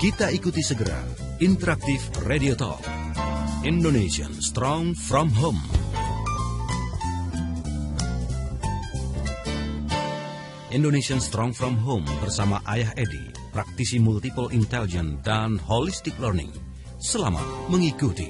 Kita ikuti segera Interaktif Radio Talk Indonesian Strong From Home. Indonesian Strong From Home bersama Ayah Edi, praktisi multiple intelligence dan holistic learning. Selamat mengikuti.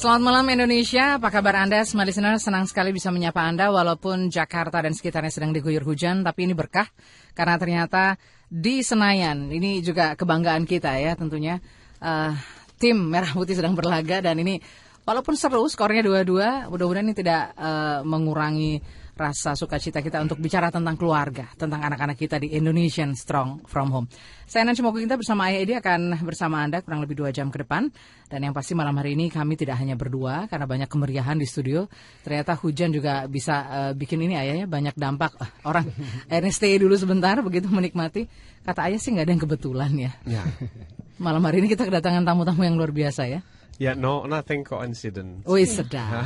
Selamat malam Indonesia, apa kabar Anda? Semua listener, senang sekali bisa menyapa Anda walaupun Jakarta dan sekitarnya sedang diguyur hujan, tapi ini berkah karena ternyata di Senayan, ini juga kebanggaan kita ya tentunya, tim Merah Putih sedang berlaga dan ini walaupun seru, skornya 2-2, mudah-mudahan ini tidak mengurangi rasa sukacita kita untuk bicara tentang keluarga, tentang anak-anak kita di Indonesian Strong From Home. Saya Nancy Mokoginta bersama Ayah Edi akan bersama Anda kurang lebih 2 jam ke depan. Dan yang pasti malam hari ini kami tidak hanya berdua karena banyak kemeriahan di studio. Ternyata hujan juga bisa bikin ini Ayah ya, banyak dampak. Orang akhirnya stay dulu sebentar begitu menikmati. Kata Ayah sih nggak ada yang kebetulan ya. Malam hari ini kita kedatangan tamu-tamu yang luar biasa ya. Ya, nothing coincidence. Wih, sedap.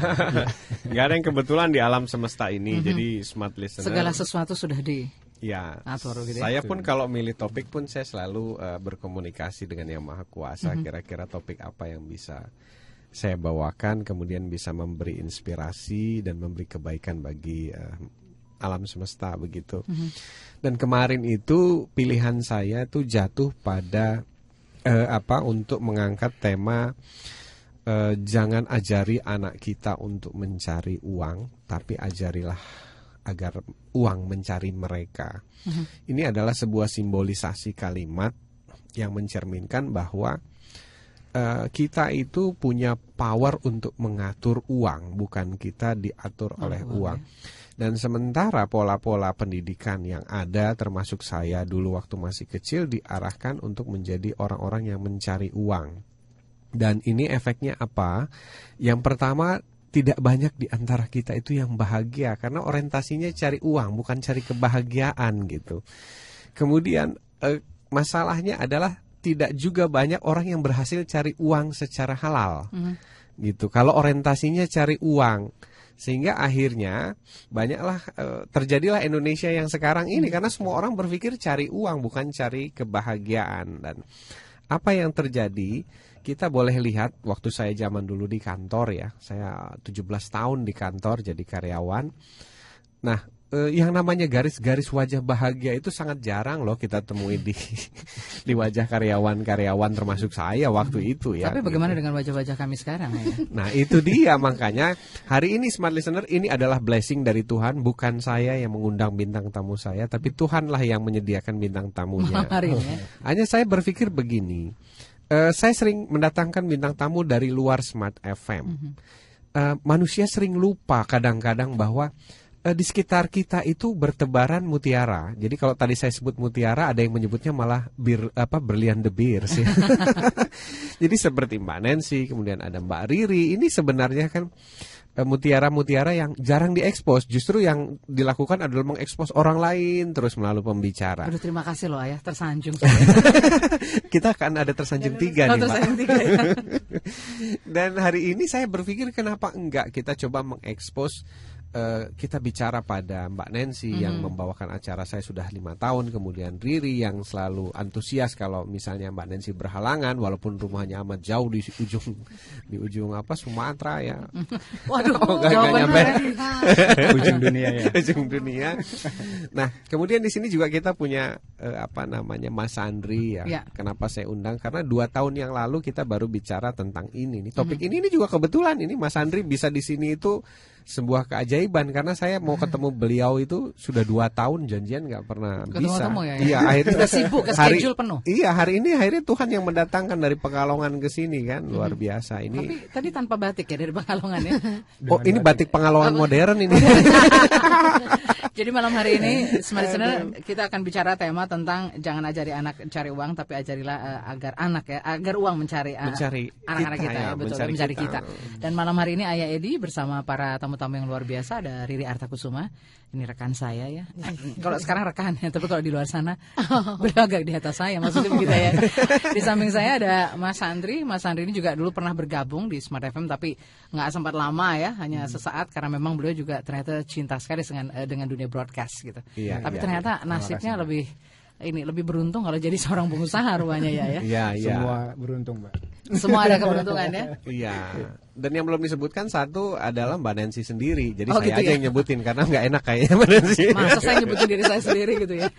Nggak ada yang kebetulan di alam semesta ini. Jadi smart listener. Segala sesuatu sudah ya, atur gitu. Saya pun kalau milih topik pun saya selalu berkomunikasi dengan Yang Maha Kuasa. Kira-kira topik apa yang bisa saya bawakan, kemudian bisa memberi inspirasi dan memberi kebaikan bagi alam semesta begitu. Dan kemarin itu pilihan saya tuh jatuh pada untuk mengangkat tema jangan ajari anak kita untuk mencari uang, tapi ajarilah agar uang mencari mereka. Ini adalah sebuah simbolisasi kalimat yang mencerminkan bahwa kita itu punya power untuk mengatur uang, bukan kita diatur oleh uang. Dan sementara pola-pola pendidikan yang ada, termasuk saya dulu waktu masih kecil, diarahkan untuk menjadi orang-orang yang mencari uang. Dan ini efeknya apa? Yang pertama, tidak banyak di antara kita itu yang bahagia karena orientasinya cari uang, bukan cari kebahagiaan gitu. Kemudian masalahnya adalah tidak juga banyak orang yang berhasil cari uang secara halal. Gitu. Kalau orientasinya cari uang, sehingga akhirnya banyaklah terjadilah Indonesia yang sekarang ini karena semua orang berpikir cari uang bukan cari kebahagiaan. Dan apa yang terjadi? Kita boleh lihat waktu saya zaman dulu di kantor ya, saya 17 tahun di kantor jadi karyawan. Nah, yang namanya garis-garis wajah bahagia itu sangat jarang loh kita temui di wajah karyawan-karyawan termasuk saya waktu itu ya. Tapi bagaimana dengan wajah-wajah kami sekarang ya? Nah itu dia, makanya hari ini Smart Listener ini adalah blessing dari Tuhan. Bukan saya yang mengundang bintang tamu saya, tapi Tuhanlah yang menyediakan bintang tamunya. Hari ini ya. Hanya saya berpikir begini, saya sering mendatangkan bintang tamu dari luar Smart FM. Manusia sering lupa kadang-kadang bahwa di sekitar kita itu bertebaran mutiara. Jadi kalau tadi saya sebut mutiara, ada yang menyebutnya malah berlian de beers ya. Jadi seperti Mbak Nancy, kemudian ada Mbak Riri. Ini sebenarnya kan mutiara-mutiara yang jarang diekspos. Justru yang dilakukan adalah mengekspos orang lain terus melalui pembicara. Aduh, terima kasih loh Ayah, tersanjung. Kita kan ada tersanjung 3 nih tersanjung Pak. 3 ya. Dan hari ini saya berpikir kenapa enggak kita coba mengekspos. Kita bicara pada Mbak Nancy yang membawakan acara saya sudah 5 tahun, kemudian Riri yang selalu antusias kalau misalnya Mbak Nancy berhalangan walaupun rumahnya amat jauh di ujung Sumatera ya. Waduh, gak nyampe ujung dunia ya. Ujung dunia. Nah, kemudian di sini juga kita punya Mas Andri ya. Kenapa saya undang? Karena 2 tahun yang lalu kita baru bicara tentang ini nih. Topik ini juga kebetulan ini Mas Andri bisa di sini itu sebuah keajaiban karena saya mau ketemu beliau itu sudah 2 tahun janjian nggak pernah bisa. Ya? Iya, akhirnya sudah sibuk, schedule penuh. Iya, hari ini akhirnya Tuhan yang mendatangkan dari Pekalongan ke sini kan, luar biasa ini. Tapi tadi tanpa batik ya dari Pekalongan ya. Oh, ini batik Pekalongan modern ini. Jadi malam hari ini sebenarnya kita akan bicara tema tentang jangan ajari anak cari uang, tapi ajarilah agar uang mencari anak-anak kita, betul, mencari kita. Dan malam hari ini Ayah Edi bersama para tamu tamu yang luar biasa, ada Riri Artakusuma. Ini rekan saya ya. Kalau sekarang rekan ya, tapi kalau di luar sana beliau agak di atas saya, maksudnya begitu ya. Di samping saya ada Mas Andri. Mas Andri ini juga dulu pernah bergabung di Smart FM, tapi nggak sempat lama ya, hanya sesaat karena memang beliau juga ternyata cinta sekali dengan dunia broadcast gitu. Iya, tapi iya, ternyata nasibnya lebih beruntung kalau jadi seorang pengusaha rupanya ya. Iya, iya. Semua beruntung, Mbak. Semua ada keberuntungan ya. Iya. Dan yang belum disebutkan satu adalah Mbak Nancy sendiri. Jadi Oh, saya gitu aja ya? yang nyebutin karena nggak enak kayaknya Mbak Nancy. Masa saya nyebutin diri saya sendiri gitu ya.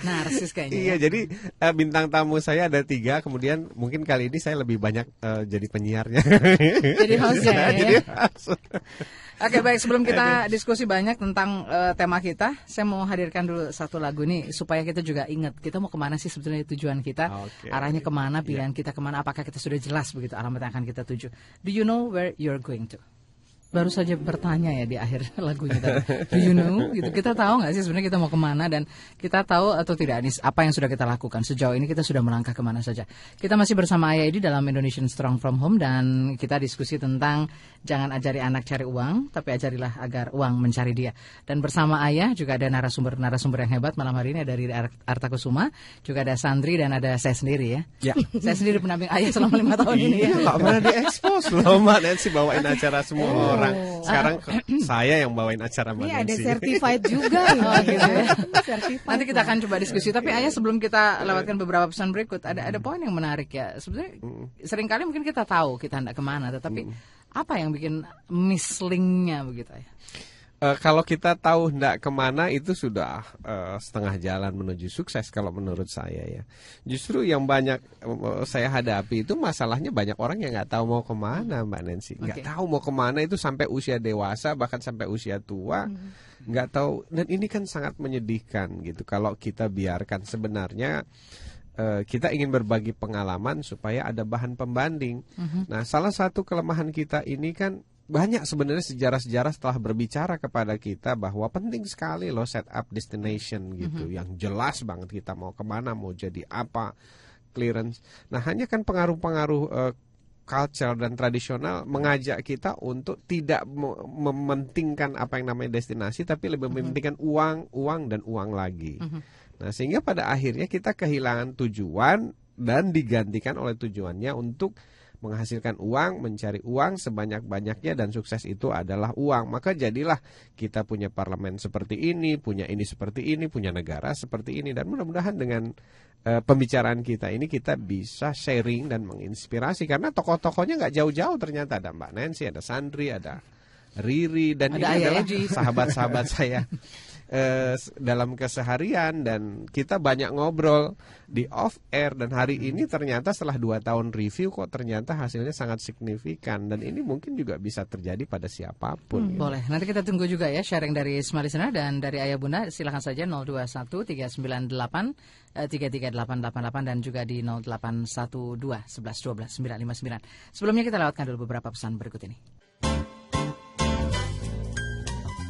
Narsis kayaknya. Iya, jadi bintang tamu saya ada 3. Kemudian mungkin kali ini saya lebih banyak jadi penyiarnya. Jadi hostnya ya. Jadi host. Oke, baik, sebelum kita diskusi banyak tentang tema kita, saya mau hadirkan dulu satu lagu nih supaya kita juga ingat kita mau kemana sih sebetulnya tujuan kita, Oke. arahnya kemana, pilihan kita kemana, apakah kita sudah jelas begitu alamat yang akan kita tuju. Do you know where you're going to? Baru saja bertanya ya di akhir lagunya tadi. Do you know? Gitu. Kita tahu nggak sih sebenarnya kita mau kemana, dan kita tahu atau tidak ini apa yang sudah kita lakukan sejauh ini, kita sudah melangkah kemana saja. Kita masih bersama Ayah Edi dalam Indonesian Strong From Home, dan kita diskusi tentang jangan ajari anak cari uang, tapi ajarilah agar uang mencari dia. Dan bersama Ayah juga ada narasumber yang hebat malam hari ini, ada Riri Artakusuma, juga ada Sandri, dan ada saya sendiri ya. Ya. Saya sendiri pendamping Ayah selama 5 tahun ini ya. Nggak pernah diekspos loh Mbak Nancy bawain acara semua orang. Sekarang saya yang bawain acara Mbak Ini Nancy. ada certified juga Oh, gitu ya. Certified. Nanti kita akan coba diskusi. Tapi Ayah, sebelum kita lewatkan beberapa pesan berikut, ada poin yang menarik ya. Sebenarnya seringkali mungkin kita tahu kita hendak kemana, tetapi apa yang bikin mislinknya begitu Ayah? Kalau kita tahu hendak kemana itu sudah setengah jalan menuju sukses kalau menurut saya ya. Justru yang banyak saya hadapi itu masalahnya banyak orang yang nggak tahu mau kemana Mbak Nancy. Nggak tahu mau kemana itu sampai usia dewasa, bahkan sampai usia tua nggak tahu. Dan ini kan sangat menyedihkan gitu kalau kita biarkan. Sebenarnya kita ingin berbagi pengalaman supaya ada bahan pembanding. Nah, salah satu kelemahan kita ini kan banyak sebenarnya sejarah-sejarah setelah berbicara kepada kita bahwa penting sekali loh set up destination gitu, yang jelas banget kita mau kemana, mau jadi apa, clearance. Nah, hanya kan pengaruh-pengaruh culture dan tradisional mengajak kita untuk tidak mementingkan apa yang namanya destinasi, tapi lebih mementingkan uang dan uang lagi. Nah, sehingga pada akhirnya kita kehilangan tujuan dan digantikan oleh tujuannya untuk menghasilkan uang, mencari uang sebanyak-banyaknya, dan sukses itu adalah uang. Maka jadilah kita punya parlemen seperti ini, punya ini seperti ini, punya negara seperti ini. Dan mudah-mudahan dengan pembicaraan kita ini kita bisa sharing dan menginspirasi. Karena tokoh-tokohnya nggak jauh-jauh ternyata. Ada Mbak Nancy, ada Sandri, ada Riri, dan ada ini Ayah adalah Edi. sahabat-sahabat saya dalam keseharian, dan kita banyak ngobrol di off air. Dan hari ini ternyata setelah 2 tahun review kok ternyata hasilnya sangat signifikan, dan ini mungkin juga bisa terjadi pada siapapun gitu. Boleh, nanti kita tunggu juga ya sharing dari Smart Listener dan dari Ayah Bunda. Silahkan saja 021 398 33888 dan juga di 0812 11 12 959. Sebelumnya kita lewatkan dulu beberapa pesan berikut ini.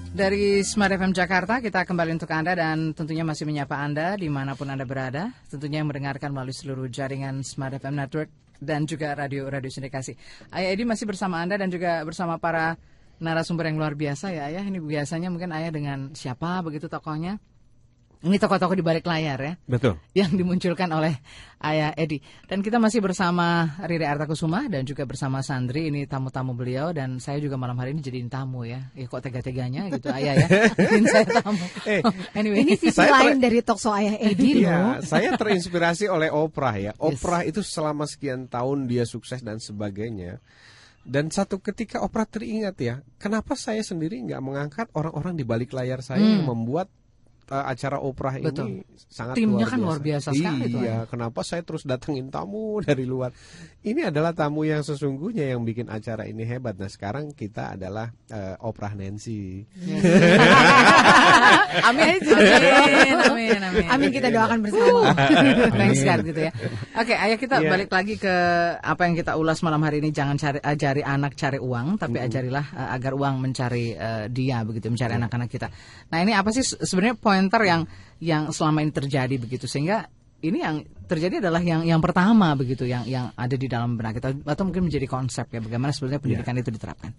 Dari Smart FM Jakarta, kita kembali untuk Anda dan tentunya masih menyapa Anda dimanapun Anda berada. Tentunya yang mendengarkan melalui seluruh jaringan Smart FM Network dan juga radio sindikasi. Ayah Edi masih bersama Anda dan juga bersama para narasumber yang luar biasa ya Ayah. Ini biasanya mungkin Ayah dengan siapa begitu tokohnya? Ini tokoh-tokoh di balik layar ya. Betul. Yang dimunculkan oleh Ayah Edi. Dan kita masih bersama Riri Artakusuma dan juga bersama Sandri. Ini tamu-tamu beliau, dan saya juga malam hari ini jadiin tamu ya. Ya kok tega-teganya gitu Ayah ya. Bikin saya tamu. Anyway, Ini sisi lain dari talkshow Ayah Edi loh. Iya, saya terinspirasi oleh Oprah ya. Oprah itu selama sekian tahun dia sukses dan sebagainya. Dan satu ketika Oprah teringat ya, kenapa saya sendiri nggak mengangkat orang-orang di balik layar saya yang membuat acara Oprah ini sangat timnya luar kan biasa. luar biasa sekali tuh. Iya, kenapa saya terus datengin tamu dari luar? Ini adalah tamu yang sesungguhnya yang bikin acara ini hebat. Nah, sekarang kita adalah Oprah Nancy. Amin. Amin, kita doakan bersama. Thanks God gitu ya. Oke, Ayah, kita balik lagi ke apa yang kita ulas malam hari ini. Jangan ajari anak cari uang, tapi ajarilah agar uang mencari dia begitu, mencari anak-anak kita. Nah, ini apa sih sebenarnya pointer yang selama ini terjadi begitu, sehingga ini yang terjadi adalah yang pertama begitu, yang ada di dalam benak kita, atau mungkin menjadi konsep ya, bagaimana sebenarnya pendidikan itu diterapkan.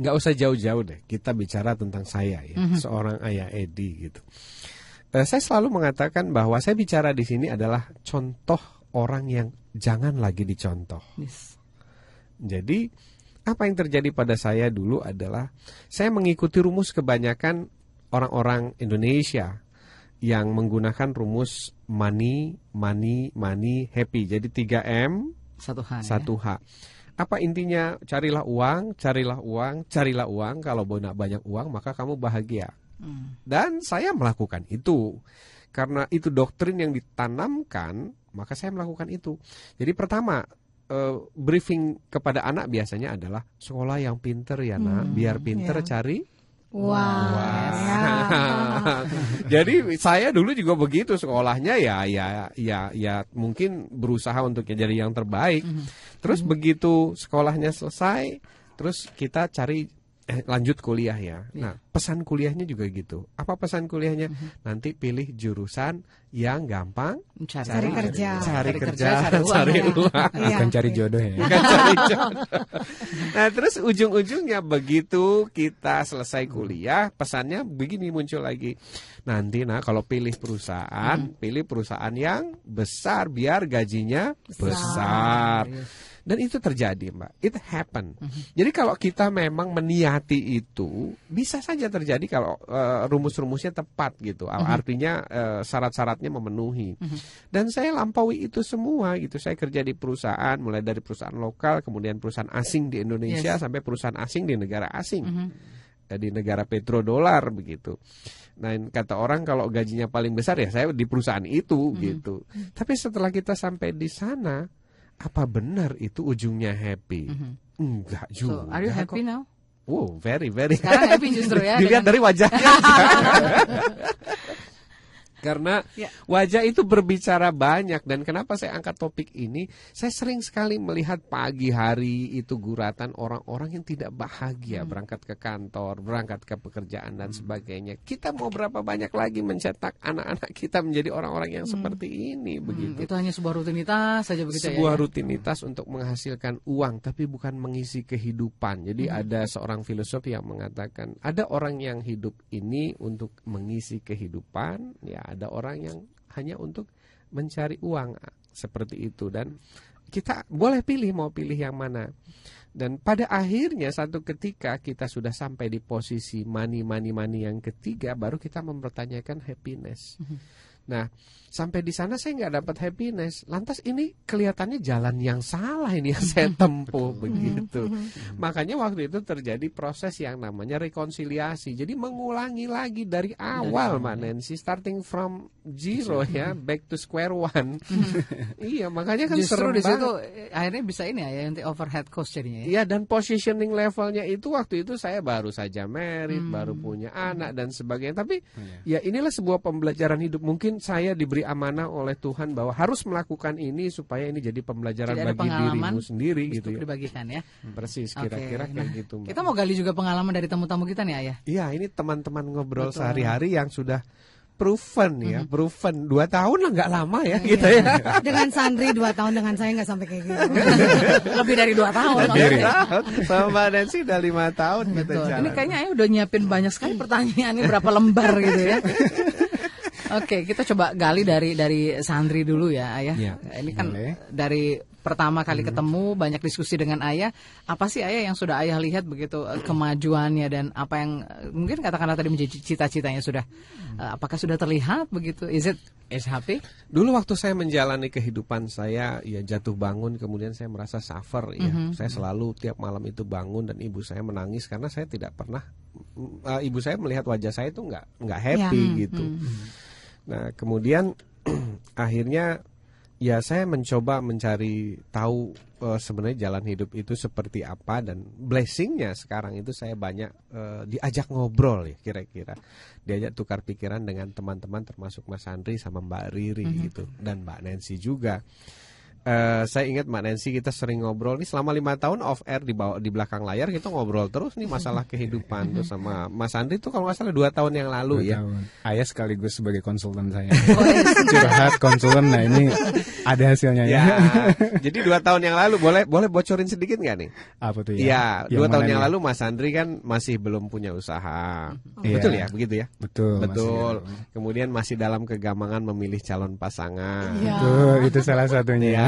nggak usah jauh-jauh deh, kita bicara tentang saya ya, seorang ayah Edi gitu. Saya selalu mengatakan bahwa saya bicara di sini adalah contoh orang yang jangan lagi dicontoh. Yes. Jadi apa yang terjadi pada saya dulu adalah saya mengikuti rumus kebanyakan orang-orang Indonesia yang menggunakan rumus money, money, money, happy. Jadi 3M, 1H. 1H. Apa intinya? Carilah uang, carilah uang, carilah uang. Kalau banyak uang maka kamu bahagia. Dan saya melakukan itu. Karena itu doktrin yang ditanamkan, maka saya melakukan itu. Jadi pertama, briefing kepada anak biasanya adalah sekolah yang pinter ya nak, biar pinter cari. Jadi saya dulu juga begitu, sekolahnya ya mungkin berusaha untuk jadi yang terbaik. Terus begitu sekolahnya selesai, terus kita cari lanjut kuliah ya. Nah, pesan kuliahnya juga gitu. Apa pesan kuliahnya? Nanti pilih jurusan yang gampang, cari kerja, cari uang. Bukan cari jodoh ya. Bukan cari jodoh. Nah, terus ujung-ujungnya begitu kita selesai kuliah, pesannya begini muncul lagi. Nanti kalau pilih perusahaan yang besar biar gajinya besar. Dan itu terjadi, Mbak. It happen. Jadi kalau kita memang meniati itu, bisa saja terjadi kalau rumus-rumusnya tepat gitu. Artinya syarat-syaratnya memenuhi. Dan saya lampaui itu semua gitu. Saya kerja di perusahaan, mulai dari perusahaan lokal, kemudian perusahaan asing di Indonesia, sampai perusahaan asing di negara asing. Di negara petrodolar begitu. Nah, kata orang kalau gajinya paling besar ya saya di perusahaan itu gitu. Tapi setelah kita sampai di sana, apa benar itu ujungnya happy? Enggak juga. So, are you happy now? Wow, very, very. Sekarang happy justru ya. Dilihat dari wajahnya. Karena wajah itu berbicara banyak. Dan kenapa saya angkat topik ini? Saya sering sekali melihat pagi hari itu guratan orang-orang yang tidak bahagia berangkat ke kantor, berangkat ke pekerjaan dan sebagainya. Kita mau berapa banyak lagi mencetak anak-anak kita menjadi orang-orang yang seperti ini begitu. Itu hanya sebuah rutinitas saja begitu ya. Sebuah rutinitas untuk menghasilkan uang, tapi bukan mengisi kehidupan. Jadi ada seorang filosof yang mengatakan ada orang yang hidup ini untuk mengisi kehidupan, ya ada orang yang hanya untuk mencari uang seperti itu. Dan kita boleh pilih mau pilih yang mana. Dan pada akhirnya satu ketika kita sudah sampai di posisi money yang ketiga, baru kita mempertanyakan happiness. Nah, sampai di sana saya nggak dapat happiness. Lantas ini kelihatannya jalan yang salah ini yang saya tempuh begitu. Makanya waktu itu terjadi proses yang namanya rekonsiliasi. Jadi mengulangi lagi dari awal, Mbak Nancy, starting from zero ya, back to square one. Iya, makanya kan justru serem di situ banget. akhirnya bisa ini ya, yang overhead cost jadinya. Iya, dan positioning levelnya itu waktu itu saya baru saja married, baru punya anak dan sebagainya. Tapi ya inilah sebuah pembelajaran hidup. Mungkin saya diberi amanah oleh Tuhan bahwa harus melakukan ini supaya ini jadi pembelajaran bagi dirimu sendiri gitu ya. Dibagikan ya. Persis, kira-kira kayak gitu, Mbak. Kita mau gali juga pengalaman dari tamu-tamu kita nih, Ayah. Iya, ini teman-teman ngobrol sehari-hari yang sudah proven ya, proven 2 tahun lah nggak lama ya gitu ya. Dengan Sandri 2 tahun, dengan saya nggak sampai kayak gitu. Lebih dari 2 tahun. Sama Mbak Nancy udah 5 tahun gitu. Ini kayaknya Ayah udah nyiapin banyak sekali pertanyaan, ini berapa lembar gitu ya. Oke, kita coba gali dari Sandri dulu ya, Ayah. Ya, ini kan dari pertama kali ketemu, banyak diskusi dengan Ayah. Apa sih Ayah yang sudah Ayah lihat begitu kemajuannya dan apa yang mungkin katakanlah tadi menjadi cita-citanya sudah, apakah sudah terlihat begitu? Is happy? Dulu waktu saya menjalani kehidupan saya, ya jatuh bangun, kemudian saya merasa suffer ya. Saya selalu tiap malam itu bangun dan ibu saya menangis karena saya tidak pernah, ibu saya melihat wajah saya itu nggak happy gitu. Nah, kemudian akhirnya ya saya mencoba mencari tahu sebenarnya jalan hidup itu seperti apa, dan blessingnya sekarang itu saya banyak diajak ngobrol ya, kira-kira diajak tukar pikiran dengan teman-teman termasuk Mas Andri sama Mbak Riri gitu, dan Mbak Nancy juga. Saya ingat Mbak Nancy kita sering ngobrol nih selama 5 tahun off air di belakang layar kita ngobrol terus nih masalah kehidupan tuh sama Mas Andri tuh kalau nggak salah 2 tahun yang lalu 2 ya. tahun. Ayah sekaligus sebagai konsultan saya. Curhat konsultan, nah ini ada hasilnya ya. Ya, jadi 2 tahun yang lalu boleh bocorin sedikit nggak nih? Apa tuh ya? Iya, 2 tahun yang ya? lalu Mas Andri kan masih belum punya usaha. Iya. Betul ya, begitu ya? Betul. Betul. Masih. Kemudian masih dalam kegamangan memilih calon pasangan. Iya. Betul, itu salah satunya ya.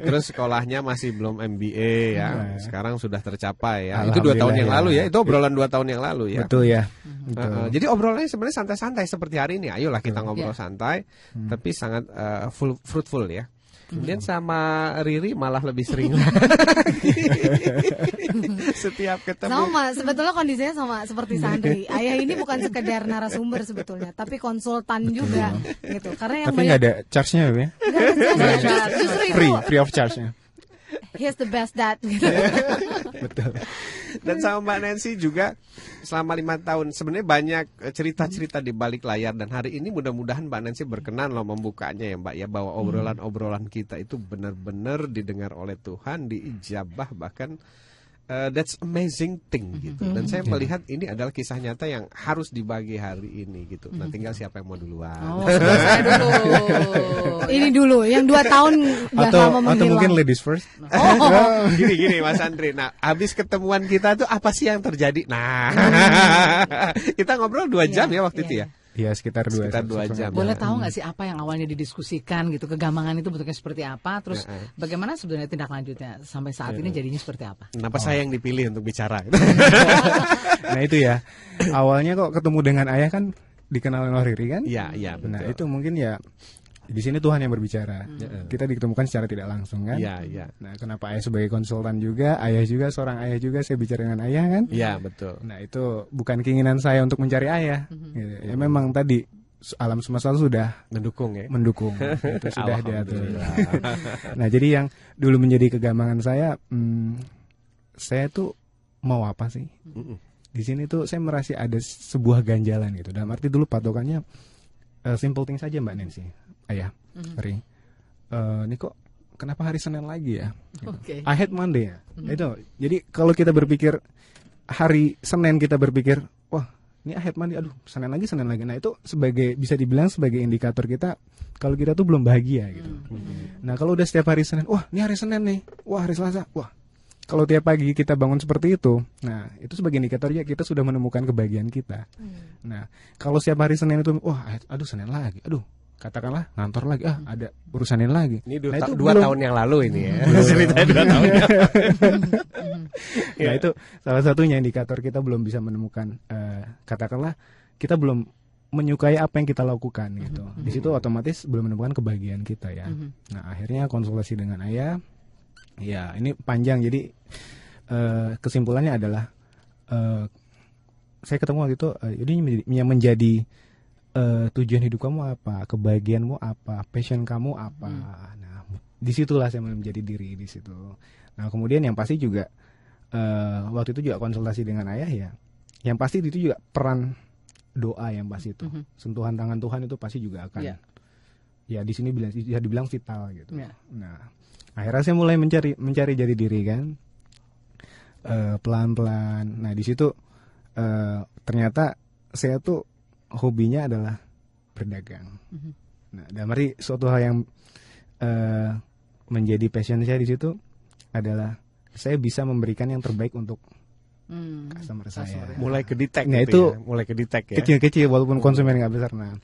Terus sekolahnya masih belum MBA ya. Sekarang sudah tercapai ya. Itu 2 Alhamdulillah tahun yang ya. lalu ya. Itu obrolan 2 tahun yang lalu ya. Betul ya. Betul. Jadi obrolannya sebenarnya santai-santai seperti hari ini. Ayolah kita ngobrol santai, tapi sangat fruitful ya. Kemudian sama Riri malah lebih sering setiap ketemu. Sama, sebetulnya kondisinya sama seperti Sandri. Ayah ini bukan sekedar narasumber sebetulnya, tapi konsultan juga gitu. Karena yang Tapi nggak ada charge-nya ya? justru itu Free of charge-nya. he's the best dad gitu. Betul. Dan sama Mbak Nancy juga selama 5 tahun sebenarnya banyak cerita-cerita di balik layar, dan hari ini mudah-mudahan Mbak Nancy berkenan loh membukanya ya Mbak ya, bahwa obrolan-obrolan kita itu benar-benar didengar oleh Tuhan, diijabah, bahkan that's amazing thing gitu. Dan saya melihat ini adalah kisah nyata yang harus dibagi hari ini gitu. Nah, tinggal siapa yang mau duluan. Oh, saya dulu. Ini dulu yang 2 tahun udah lama menghilang. Atau mungkin ladies first. Gini Mas Andri. Nah, habis ketemuan kita tuh apa sih yang terjadi? Nah, kita ngobrol 2 jam ya waktu itu ya. Iya, sekitar 2 jam. Boleh tahu nggak sih apa yang awalnya didiskusikan gitu, kegamangan itu bentuknya seperti apa, terus bagaimana sebenarnya tindak lanjutnya sampai saat ini jadinya seperti apa? Kenapa saya yang dipilih untuk bicara? Nah itu ya, awalnya kok ketemu dengan ayah kan dikenal oleh Riri kan? Iya betul. Nah itu mungkin ya di sini Tuhan yang berbicara. Kita ditemukan secara tidak langsung kan? Iya. Nah kenapa ayah sebagai konsultan juga, ayah juga seorang ayah juga, saya bicara dengan ayah kan? Iya betul. Nah itu bukan keinginan saya untuk mencari ayah. Gitu. Ya memang tadi alam semesta sudah mendukung ya. Itu sudah diatur. Nah jadi yang dulu menjadi kegamangan saya tuh mau apa sih? Di sini tuh saya merasa ada sebuah ganjalan gitu. Dalam arti dulu patokannya simple thing saja Mbak Nancy, ayah, Ri. Ini kok kenapa hari Senin lagi ya? Gitu. I hate Monday ya. Itu. Jadi kalau kita berpikir hari Senin kita berpikir, wah ini I hate Monday, aduh Senin lagi. Nah itu bisa dibilang sebagai indikator kita kalau kita tuh belum bahagia gitu. Nah kalau udah setiap hari Senin, wah ini hari Senin nih, wah hari Selasa, wah. Kalau tiap pagi kita bangun seperti itu, nah itu sebagai indikator ya kita sudah menemukan kebahagiaan kita. Nah kalau setiap hari Senin itu, wah aduh Senin lagi, aduh katakanlah ngantor lagi, ada urusanin lagi. Ini nah, 2 tahun yang lalu ini ya. Cerita 2 tahun yang Nah itu salah satunya indikator kita belum bisa menemukan, katakanlah kita belum menyukai apa yang kita lakukan gitu. Di situ otomatis belum menemukan kebahagiaan kita ya. Nah akhirnya konsultasi dengan ayah. Ya ini panjang, jadi kesimpulannya adalah saya ketemu waktu itu, ini yang menjadi tujuan hidup kamu apa, kebahagiaanmu apa, passion kamu apa. Nah disitulah saya menjadi diri di situ. Nah kemudian yang pasti juga waktu itu juga konsultasi dengan ayah ya. Yang pasti itu juga peran doa yang pasti itu, sentuhan tangan Tuhan itu pasti juga akan. Ya di sini bisa dibilang vital gitu. Nah akhirnya saya mulai mencari jati diri kan, pelan-pelan. Nah di situ ternyata saya tuh hobinya adalah berdagang. Nah dalam arti suatu hal yang menjadi passion saya di situ adalah saya bisa memberikan yang terbaik untuk customer saya. mulai kedetek. Nah gitu itu ya. Mulai kedetek ya. Kecil-kecil walaupun konsumen nggak besar. Nah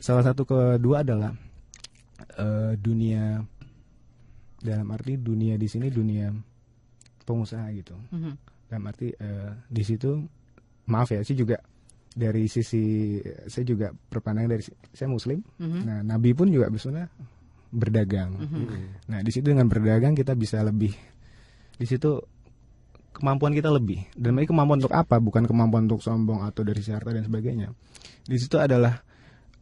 Salah satu kedua adalah dunia. Dalam arti dunia di sini dunia pengusaha gitu. Dalam arti di situ maaf ya, saya juga dari sisi saya juga berpandangan dari saya Muslim. Nah Nabi pun juga biasanya berdagang. Nah di situ dengan berdagang kita bisa lebih. Di situ kemampuan kita lebih. Dan ini kemampuan untuk apa? Bukan kemampuan untuk sombong atau dari harta dan sebagainya. Di situ adalah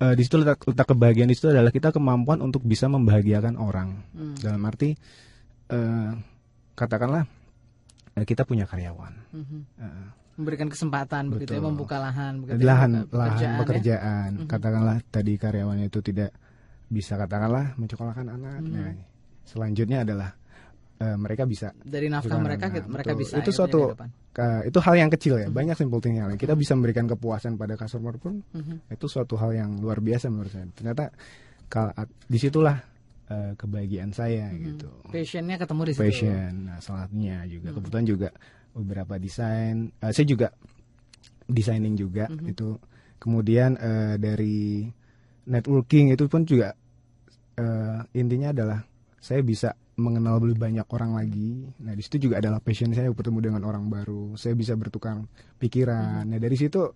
di situ letak kebahagiaan di situ adalah kita kemampuan untuk bisa membahagiakan orang. Dalam arti katakanlah kita punya karyawan, memberikan kesempatan begitu ya, membuka lahan pekerjaan. Katakanlah tadi karyawannya itu tidak bisa katakanlah menyekolahkan anak. Nah, selanjutnya adalah mereka bisa dari nafkah mereka bisa itu ya, suatu kehidupan. Itu hal yang kecil ya, banyak simple thing yang lain. Kita bisa memberikan kepuasan pada customer pun itu suatu hal yang luar biasa menurut saya. Ternyata disitulah kebahagiaan saya gitu. Passionnya ketemu di situ. Passion, nah salahnya juga kebetulan juga beberapa desain. Saya juga designing juga itu. Kemudian dari networking itu pun juga intinya adalah saya bisa mengenal lebih banyak orang lagi. Nah di situ juga adalah passion saya bertemu dengan orang baru. Saya bisa bertukar pikiran. Nah dari situ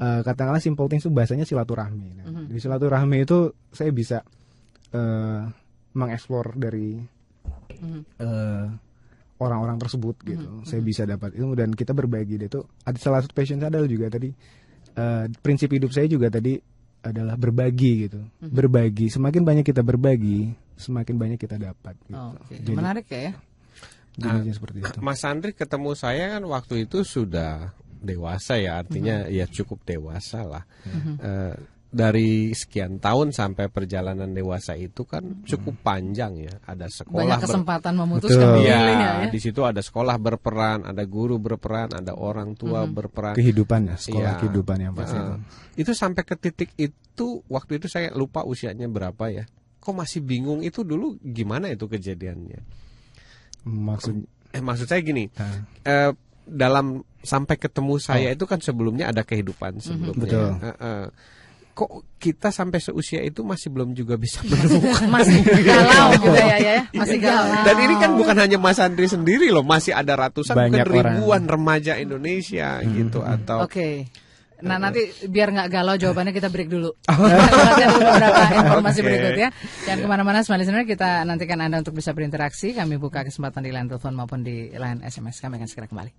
katakanlah simple things itu bahasanya silaturahmi. Nah, di silaturahmi itu saya bisa mengeksplor dari orang-orang tersebut gitu. Saya bisa dapat ilmu dan kita berbagi. Itu ada salah satu passion saya adalah juga tadi prinsip hidup saya juga tadi adalah berbagi gitu. Berbagi, semakin banyak kita berbagi, semakin banyak kita dapat gitu. Jadi, menarik ya. Jadi seperti itu. Mas Andri ketemu saya kan waktu itu sudah dewasa ya, artinya ya cukup dewasa lah. Dari sekian tahun sampai perjalanan dewasa itu kan cukup panjang ya. Ada sekolah, banyak kesempatan memutuskan ya, ya. di situ ada sekolah berperan, ada guru berperan, ada orang tua berperan. Kehidupan ya, sekolah kehidupan yang pasti. Itu sampai ke titik itu, waktu itu saya lupa usianya berapa ya. Kok masih bingung itu dulu, gimana itu kejadiannya? Maksud saya gini, dalam sampai ketemu saya itu kan sebelumnya ada kehidupan sebelumnya. Betul. Kok kita sampai seusia itu masih belum juga bisa menemukan masih galau juga ya masih galau. Dan ini kan bukan hanya Mas Andri sendiri loh, masih ada ratusan banyak mungkin ribuan remaja Indonesia gitu atau Nah nanti biar nggak galau jawabannya kita break dulu. Kita beberapa informasi berikutnya. Jangan kemana-mana, smart listener, kita nantikan Anda untuk bisa berinteraksi. Kami buka kesempatan di line telepon maupun di line SMS. Kami akan segera kembali.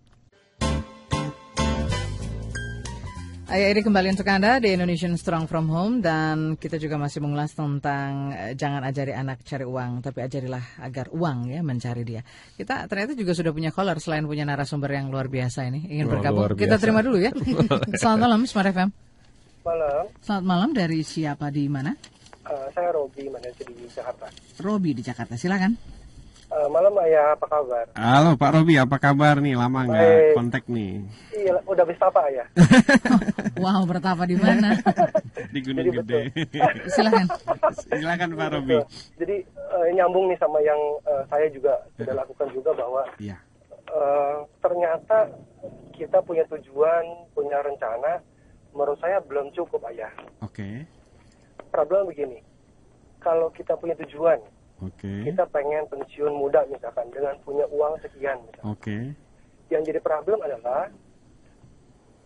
Ini kembali untuk Anda di Indonesian Strong From Home, dan kita juga masih mengulas tentang jangan ajari anak cari uang, tapi ajarilah agar uang ya mencari dia. Kita ternyata juga sudah punya caller selain punya narasumber yang luar biasa ini. Ingin bergabung? Kita terima dulu ya. Selamat malam Smart FM. Malam. Selamat malam, dari siapa di mana? Saya Robi, manajer di Jakarta. Robi di Jakarta, silakan. Malam Ayah, apa kabar? Halo Pak Robi, apa kabar nih? Lama nggak kontak nih. Iya, udah habis apa Ayah? Wow, bertapa di mana? Di Gunung Gede. Silakan Pak Robi. Jadi nyambung nih sama yang saya juga sudah lakukan juga, bahwa ternyata kita punya tujuan, punya rencana, menurut saya belum cukup Ayah. Oke. Problem begini, kalau kita punya tujuan, kita pengen pensiun muda misalkan dengan punya uang sekian misalkan. Yang jadi problem adalah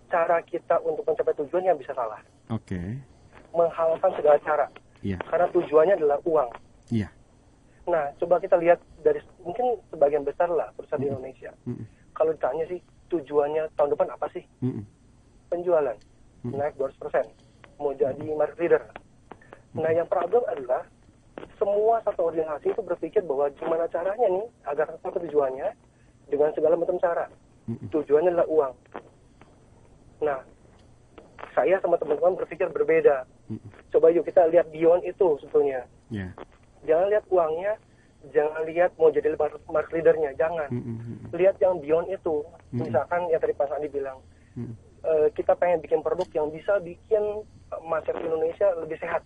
cara kita untuk mencapai tujuan yang bisa salah. Menghalalkan segala cara. Karena tujuannya adalah uang. Nah, coba kita lihat dari mungkin sebagian besar lah perusahaan di Indonesia. Kalau ditanya sih tujuannya tahun depan apa sih? Penjualan naik 200%. Mau jadi market leader. Nah, yang problem adalah semua satu organisasi itu berpikir bahwa gimana caranya nih agar sampai tujuannya dengan segala macam cara. Tujuannya adalah uang. Nah, saya sama teman-teman berpikir berbeda. Coba yuk kita lihat beyond itu sebetulnya. Jangan lihat uangnya, jangan lihat mau jadi market leadernya, jangan. Lihat yang beyond itu. Misalkan yang tadi Pak Sandi bilang, kita pengen bikin produk yang bisa bikin masyarakat Indonesia lebih sehat.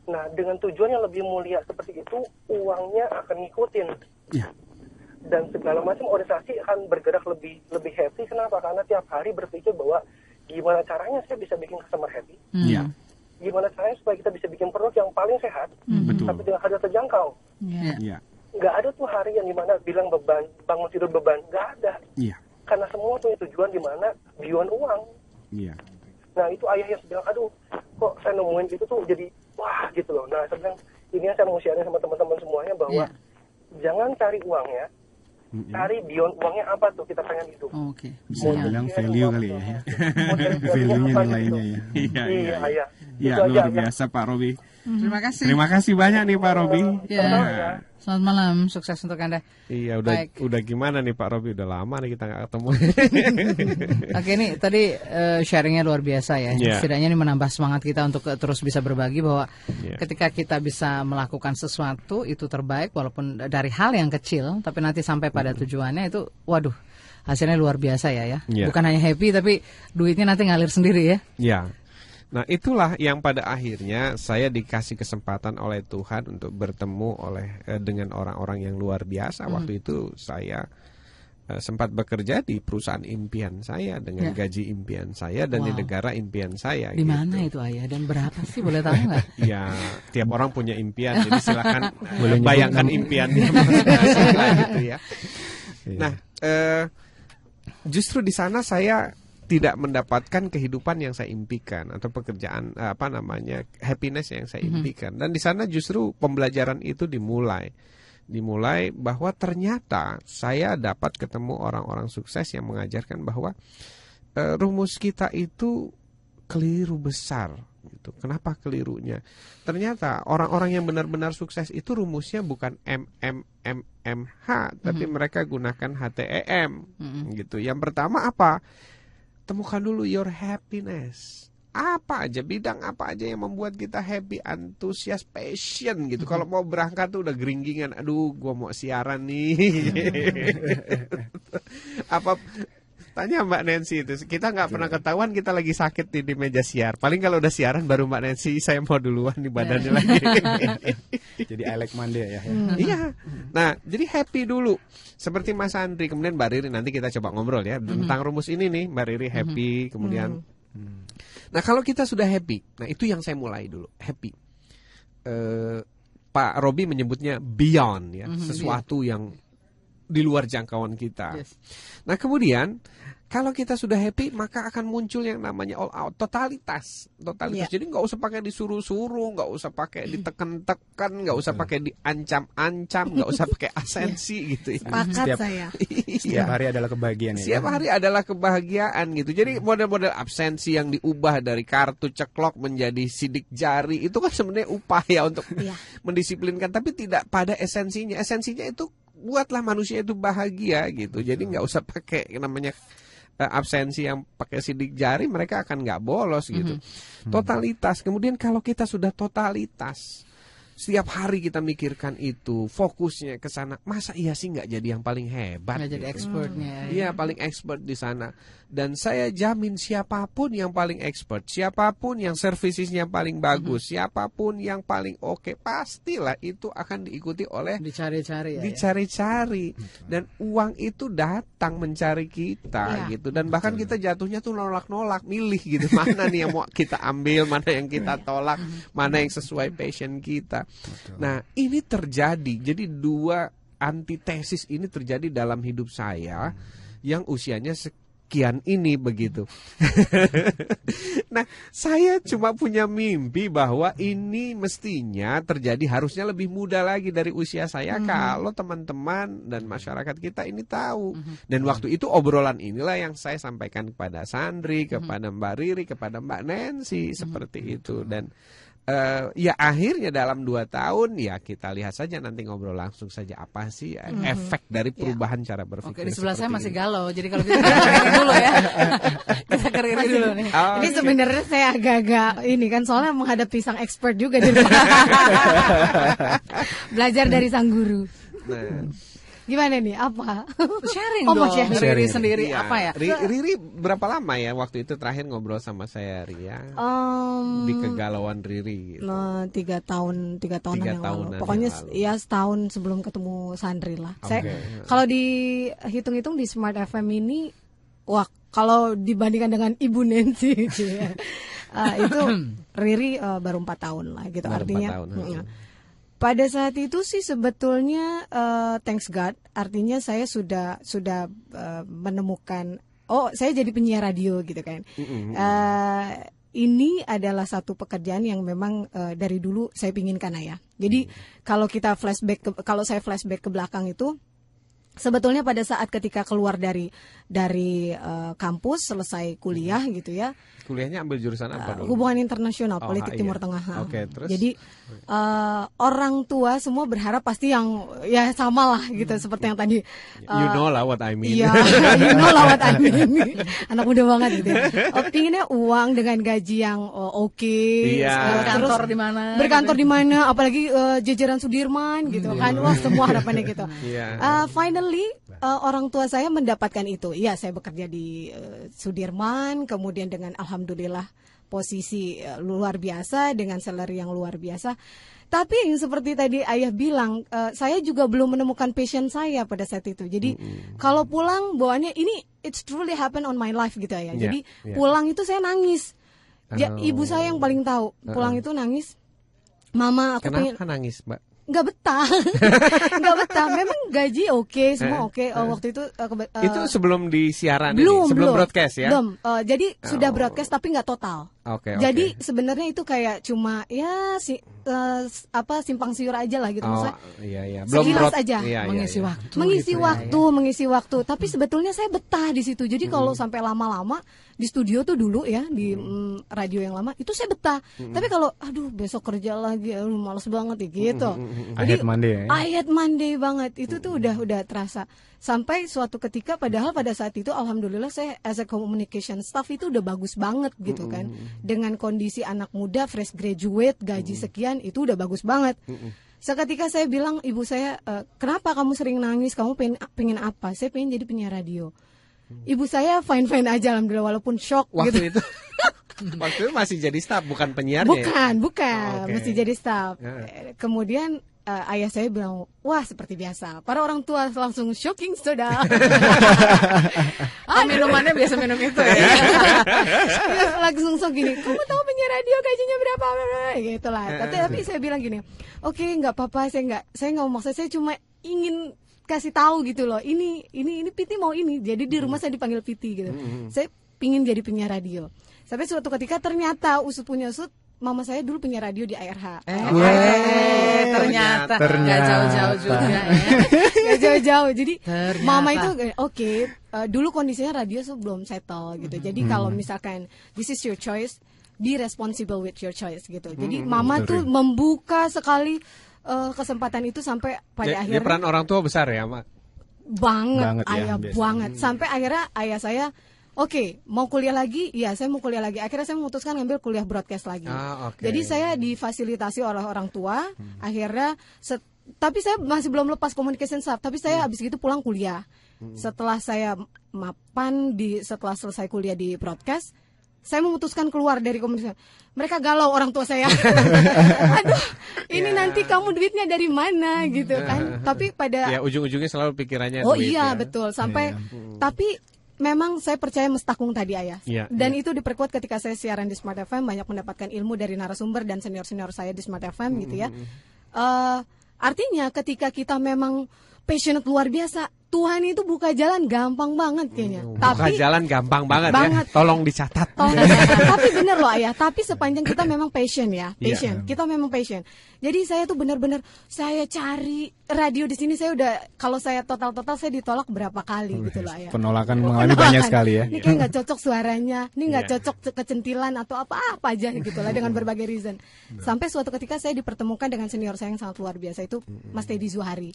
Nah, dengan tujuan yang lebih mulia seperti itu, uangnya akan ngikutin. Dan segala macam organisasi akan bergerak lebih happy. Kenapa? Karena tiap hari berpikir bahwa gimana caranya saya bisa bikin customer happy. Gimana caranya supaya kita bisa bikin produk yang paling sehat, tapi dengan harga terjangkau. Nggak ada tuh hari yang dimana bilang beban, bangun tidur beban. Nggak ada. Karena semua punya tujuan dimana beyond uang. Nah, itu Ayah yang bilang, aduh, kok saya nemuin itu tuh jadi wah gitu loh. Nah, sebenarnya ini saya mau share sama teman-teman semuanya bahwa jangan cari uangnya, cari beyond uangnya apa tuh kita pengen itu. Bisa bilang value kali ya. Value-nya nilainya ya. Iya. Ya, luar biasa Pak Robi. Terima kasih. Terima kasih banyak nih Pak Robi. Ya. Selamat malam, sukses untuk Anda. Iya, udah gimana nih Pak Robi? Udah lama nih kita nggak ketemu. Oke, nih tadi sharingnya luar biasa ya. Setidaknya ini menambah semangat kita untuk terus bisa berbagi bahwa ketika kita bisa melakukan sesuatu itu terbaik walaupun dari hal yang kecil, tapi nanti sampai pada tujuannya itu, waduh, hasilnya luar biasa ya. Bukan hanya happy tapi duitnya nanti ngalir sendiri ya. Iya. Nah, itulah yang pada akhirnya saya dikasih kesempatan oleh Tuhan untuk bertemu dengan orang-orang yang luar biasa. Waktu itu saya sempat bekerja di perusahaan impian saya dengan gaji impian saya dan di negara impian saya. Di mana itu Ayah dan berapa sih, boleh tahu nggak? Ya, tiap orang punya impian, jadi silakan bayangkan impiannya gitu ya. Nah, justru di sana saya tidak mendapatkan kehidupan yang saya impikan atau pekerjaan happiness yang saya impikan. Dan di sana justru pembelajaran itu dimulai bahwa ternyata saya dapat ketemu orang-orang sukses yang mengajarkan bahwa rumus kita itu keliru besar gitu. Kenapa kelirunya? Ternyata orang-orang yang benar-benar sukses itu rumusnya bukan MMMMH, tapi mereka gunakan HTEM gitu. Yang pertama apa? Temukan dulu your happiness. Apa aja, bidang apa aja yang membuat kita happy, antusias, passion gitu. Kalau mau berangkat tuh udah geringgingan. Aduh, gua mau siaran nih. Tanya Mbak Nancy itu. Kita nggak pernah ketahuan kita lagi sakit di meja siar. Paling kalau udah siaran baru Mbak Nancy, saya mau duluan di badannya lagi. Jadi I like Monday ya. Iya. Nah, jadi happy dulu. Seperti Mas Andri, kemudian Mbak Riri, nanti kita coba ngobrol ya tentang rumus ini nih. Mbak Riri happy, kemudian nah kalau kita sudah happy, nah itu yang saya mulai dulu, happy. Pak Robi menyebutnya beyond ya, sesuatu yang di luar jangkauan kita. Nah kemudian kalau kita sudah happy, maka akan muncul yang namanya all out, totalitas. Jadi nggak usah pakai disuruh-suruh, nggak usah pakai ditekan-tekan, nggak usah pakai diancam-ancam, nggak usah pakai asensi gitu. Sepakat saya. Setiap hari adalah kebahagiaan. Setiap hari adalah kebahagiaan gitu. Jadi model-model absensi yang diubah dari kartu ceklok menjadi sidik jari itu kan sebenarnya upaya untuk mendisiplinkan, tapi tidak pada esensinya. Esensinya itu buatlah manusia itu bahagia gitu. Jadi nggak usah pakai namanya absensi yang pakai sidik jari, mereka akan nggak bolos gitu. Totalitas. Kemudian kalau kita sudah totalitas, setiap hari kita mikirkan itu, fokusnya ke sana. Masa iya sih nggak jadi yang paling hebat? Nggak jadi expertnya. Iya, paling expert di sana. Dan saya jamin siapapun yang paling expert, siapapun yang servicesnya paling bagus, siapapun yang paling oke, pastilah itu akan diikuti oleh dicari-cari. Dicari-cari. Dan uang itu datang mencari kita gitu. Dan bahkan kita jatuhnya tuh nolak-nolak, milih gitu. Mana nih yang mau kita ambil, mana yang kita tolak, mana yang sesuai passion kita. Nah, ini terjadi. Jadi dua antitesis ini terjadi dalam hidup saya yang usianya sekian ini begitu. Nah, saya cuma punya mimpi bahwa ini mestinya terjadi harusnya lebih muda lagi dari usia saya kalau teman-teman dan masyarakat kita ini tahu. Dan waktu itu obrolan inilah yang saya sampaikan kepada Sandri, kepada Mbak Riri, kepada Mbak Nancy seperti itu. Dan ya akhirnya dalam 2 tahun ya kita lihat saja, nanti ngobrol langsung saja apa sih efek dari perubahan cara berpikir. Oke, di sebelah saya masih galau, jadi kalau kita keririn dulu ya. Kita keririn dulu nih. Ini sebenarnya saya agak-agak ini kan, soalnya menghadapi sang expert juga di rumah. Belajar dari sang guru. Nah, gimana nih, apa? Sharing dong, Riri sendiri ya. apa ya? Riri berapa lama ya waktu itu terakhir ngobrol sama saya, Ria? Di kegalauan Riri gitu. 3 tahunan yang lalu. Pokoknya ya setahun sebelum ketemu Sandri lah. Saya kalau dihitung-hitung di Smart FM ini, wah kalau dibandingkan dengan Ibu Nancy itu Riri baru 4 tahun lah gitu, baru artinya. 4 tahun, pada saat itu sih sebetulnya thanks God, artinya saya sudah menemukan, saya jadi penyiar radio gitu kan. Ini adalah satu pekerjaan yang memang dari dulu saya pinginkan ya. Jadi kalau saya flashback ke belakang itu, sebetulnya pada saat ketika keluar dari kampus selesai kuliah gitu ya. Kuliahnya ambil jurusan apa dulu? Hubungan internasional, politik Timur Tengah. Terus? Jadi orang tua semua berharap pasti yang ya sama lah gitu seperti yang tadi. You know lah what I mean. Iya, you know lah what I mean. Anak muda banget gitu. Pinginnya uang dengan gaji yang oke. Berkantor di mana? Berkantor di mana? Apalagi jajaran Sudirman gitu kan. Wah, semua harapannya gitu. Finally orang tua saya mendapatkan itu. Iya, saya bekerja di Sudirman, kemudian dengan alhamdulillah posisi luar biasa dengan salary yang luar biasa. Tapi yang seperti tadi ayah bilang, saya juga belum menemukan passion saya pada saat itu. Jadi kalau pulang bawaannya ini it's truly happen on my life gitu ya. Jadi pulang itu saya nangis. Ibu saya yang paling tahu. Pulang itu nangis. Mama, aku Kenapa nangis, Mbak? Nggak betah. Memang gaji oke, semua oke. Waktu itu itu sebelum di siaran belum broadcast ya? Belum. Jadi sudah broadcast tapi nggak total. Jadi sebenarnya itu kayak cuma ya simpang siur aja lah gitu. Maksudnya belum sekilas aja. Mengisi waktu. Tapi sebetulnya saya betah di situ. Jadi kalau sampai lama-lama di studio tuh dulu ya di radio yang lama itu saya betah. Tapi kalau aduh besok kerja lagi, malas banget ya gitu. Ayat Monday ya. Ayat Monday banget itu tuh udah terasa. Sampai suatu ketika padahal pada saat itu alhamdulillah saya as a communication staff itu udah bagus banget gitu kan. Dengan kondisi anak muda fresh graduate gaji sekian itu udah bagus banget. Seketika saya bilang ibu saya, kenapa kamu sering nangis, kamu pengen apa? Saya pengen jadi penyiar radio. Ibu saya fine aja alhamdulillah walaupun shock waktu gitu. itu. Waktu itu masih jadi staff bukan penyiarnya. Bukan, masih jadi staff. Kemudian ayah saya bilang, wah seperti biasa. Para orang tua langsung shocking sudah. Minumannya biasa minum itu ya. Langsung gini, kamu tahu penyiar radio gajinya berapa? Gitu lah. Tapi saya bilang gini, oke, nggak apa-apa, saya nggak mau maksa, saya cuma ingin kasih tahu gitu loh. Ini Piti mau ini. Jadi di rumah saya dipanggil Piti gitu. Saya pingin jadi penyiar radio. Sampai suatu ketika ternyata usut punya usut, mama saya dulu penyiar radio di ARH. Ternyata nggak jauh-jauh juga ya. Nggak jauh-jauh. Jadi mama itu dulu kondisinya radio belum settle gitu. Jadi kalau misalkan this is your choice, be responsible with your choice gitu. Jadi mama tuh membuka sekali kesempatan itu sampai pada akhirnya. Peran orang tua besar ya, Mak? Banget ayah banget. Sampai akhirnya ayah saya oke, mau kuliah lagi? Iya, saya mau kuliah lagi. Akhirnya saya memutuskan ngambil kuliah broadcast lagi. Jadi saya difasilitasi oleh orang tua. Akhirnya, tapi saya masih belum lepas communication staff. Tapi saya habis itu pulang kuliah. Setelah saya mapan setelah selesai kuliah di broadcast, saya memutuskan keluar dari komunikasi. Mereka galau orang tua saya. Aduh, ini nanti kamu duitnya dari mana gitu kan? Tapi pada ujung-ujungnya selalu pikirannya. Betul. Sampai tapi memang saya percaya mestakung tadi ayah. Dan itu diperkuat ketika saya siaran di Smart FM, banyak mendapatkan ilmu dari narasumber dan senior-senior saya di Smart FM gitu ya. Artinya ketika kita memang passionate luar biasa, Tuhan itu buka jalan gampang banget kayaknya. Buka jalan gampang banget ya. Tolong dicatat. Tapi bener loh ayah. Tapi sepanjang kita memang passion ya, kita memang passion. Jadi saya tuh benar-benar saya cari radio di sini. Saya udah kalau saya total saya ditolak berapa kali gitu loh ayah. Penolakan mengalami banyak sekali ya. Ini kayak nggak cocok suaranya, ini nggak cocok kecentilan atau apa aja gitu lah dengan berbagai reason. Sampai suatu ketika saya dipertemukan dengan senior saya yang sangat luar biasa itu Mas Teddy Zuhari.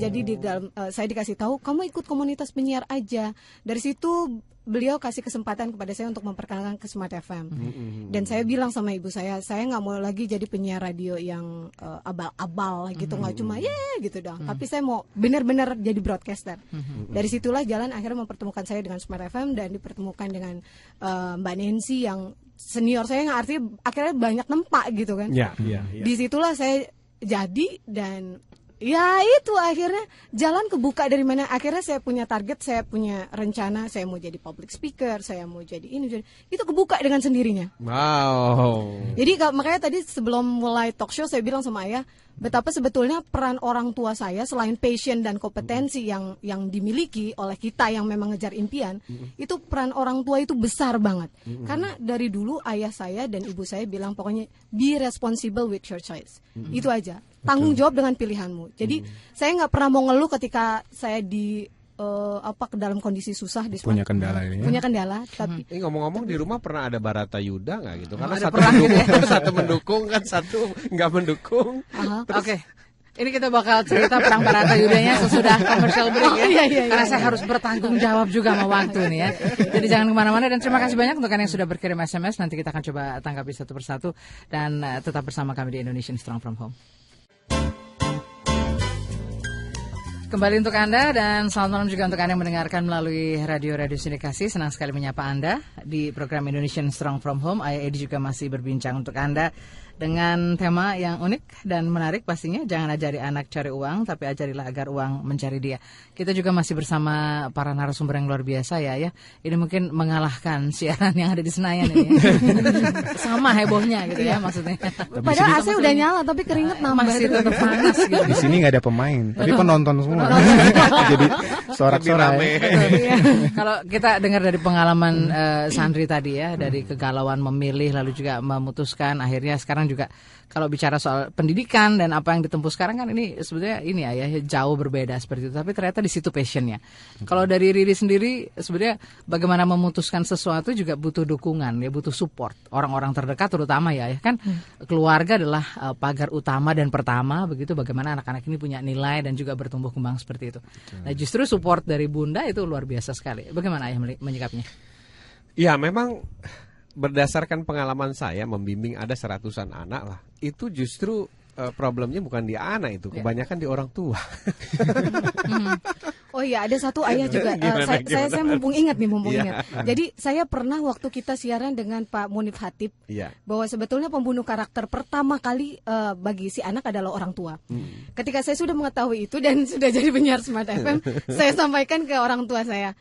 Jadi di dalam saya dikasih tahu kamu ikut komunitas penyiar aja. Dari situ beliau kasih kesempatan kepada saya untuk memperkenalkan ke Smart FM. Dan saya bilang sama ibu saya nggak mau lagi jadi penyiar radio yang abal-abal gitu, nggak cuma gitu dong. Tapi saya mau benar-benar jadi broadcaster. Dari situlah jalan akhirnya mempertemukan saya dengan Smart FM dan dipertemukan dengan Mbak Nancy yang senior saya, yang artinya akhirnya banyak nempak gitu kan. Di situlah saya jadi dan ya itu akhirnya jalan kebuka dari mana. Akhirnya saya punya target, saya punya rencana, saya mau jadi public speaker, saya mau jadi ini, itu kebuka dengan sendirinya. Wow. Jadi makanya tadi sebelum mulai talk show saya bilang sama ayah betapa sebetulnya peran orang tua saya selain passion dan kompetensi yang dimiliki oleh kita yang memang ngejar impian, itu peran orang tua itu besar banget. Karena dari dulu ayah saya dan ibu saya bilang pokoknya be responsible with your choice. Itu aja. tanggung jawab dengan pilihanmu. Jadi saya nggak pernah mau ngeluh ketika saya di ke dalam kondisi susah di punya kendala ini. Punya kendala, tapi ngomong-ngomong di rumah pernah ada Baratayuda nggak gitu? Karena ada satu perang gitu ya? satu mendukung kan, satu nggak mendukung. Oke. Ini kita bakal cerita perang Baratayudanya sesudah commercial break ya. Karena saya harus bertanggung jawab juga sama waktu nih ya. Jadi jangan kemana-mana, dan terima kasih banyak untuk kalian yang sudah berkirim SMS. Nanti kita akan coba tanggapi satu persatu, dan tetap bersama kami di Indonesian Strong from Home. Kembali untuk Anda, dan selamat malam juga untuk Anda yang mendengarkan melalui radio sindikasi. Senang sekali menyapa Anda di program Indonesian Strong from Home. Ayah Edi juga masih berbincang untuk Anda dengan tema yang unik dan menarik pastinya. Jangan ajari anak cari uang, tapi ajarilah agar uang mencari dia. Kita juga masih bersama para narasumber yang luar biasa ya. Ini mungkin mengalahkan siaran yang ada di Senayan ini. Sama hebohnya gitu ya maksudnya. Padahal AC udah nyala tapi keringet nambah. Masih tetap panas gitu. Di sini nggak ada pemain, tapi penonton semua. Jadi sorak-sorai. Kalau kita dengar dari pengalaman Sandri tadi ya, dari kegalauan memilih lalu juga memutuskan, akhirnya sekarang juga kalau bicara soal pendidikan dan apa yang ditempuh sekarang kan ini sebetulnya ini ya jauh berbeda seperti itu, tapi ternyata di situ passionnya. Kalau dari Riri sendiri sebenarnya bagaimana memutuskan sesuatu juga butuh dukungan ya, butuh support orang-orang terdekat terutama ya kan. Keluarga adalah pagar utama dan pertama, begitu bagaimana anak-anak ini punya nilai dan juga bertumbuh kembang seperti itu. Nah justru support dari Bunda itu luar biasa sekali. Bagaimana Ayah menyikapnya? Ya memang berdasarkan pengalaman saya membimbing ada 100-an anak lah, itu justru problemnya bukan di anak itu, kebanyakan di orang tua. Oh iya, ada satu ayah juga. Saya mumpung ingat. Jadi saya pernah waktu kita siaran dengan Pak Munif Hatip, bahwa sebetulnya pembunuh karakter pertama kali bagi si anak adalah orang tua. Ketika saya sudah mengetahui itu dan sudah jadi penyiar Smart FM, saya sampaikan ke orang tua saya,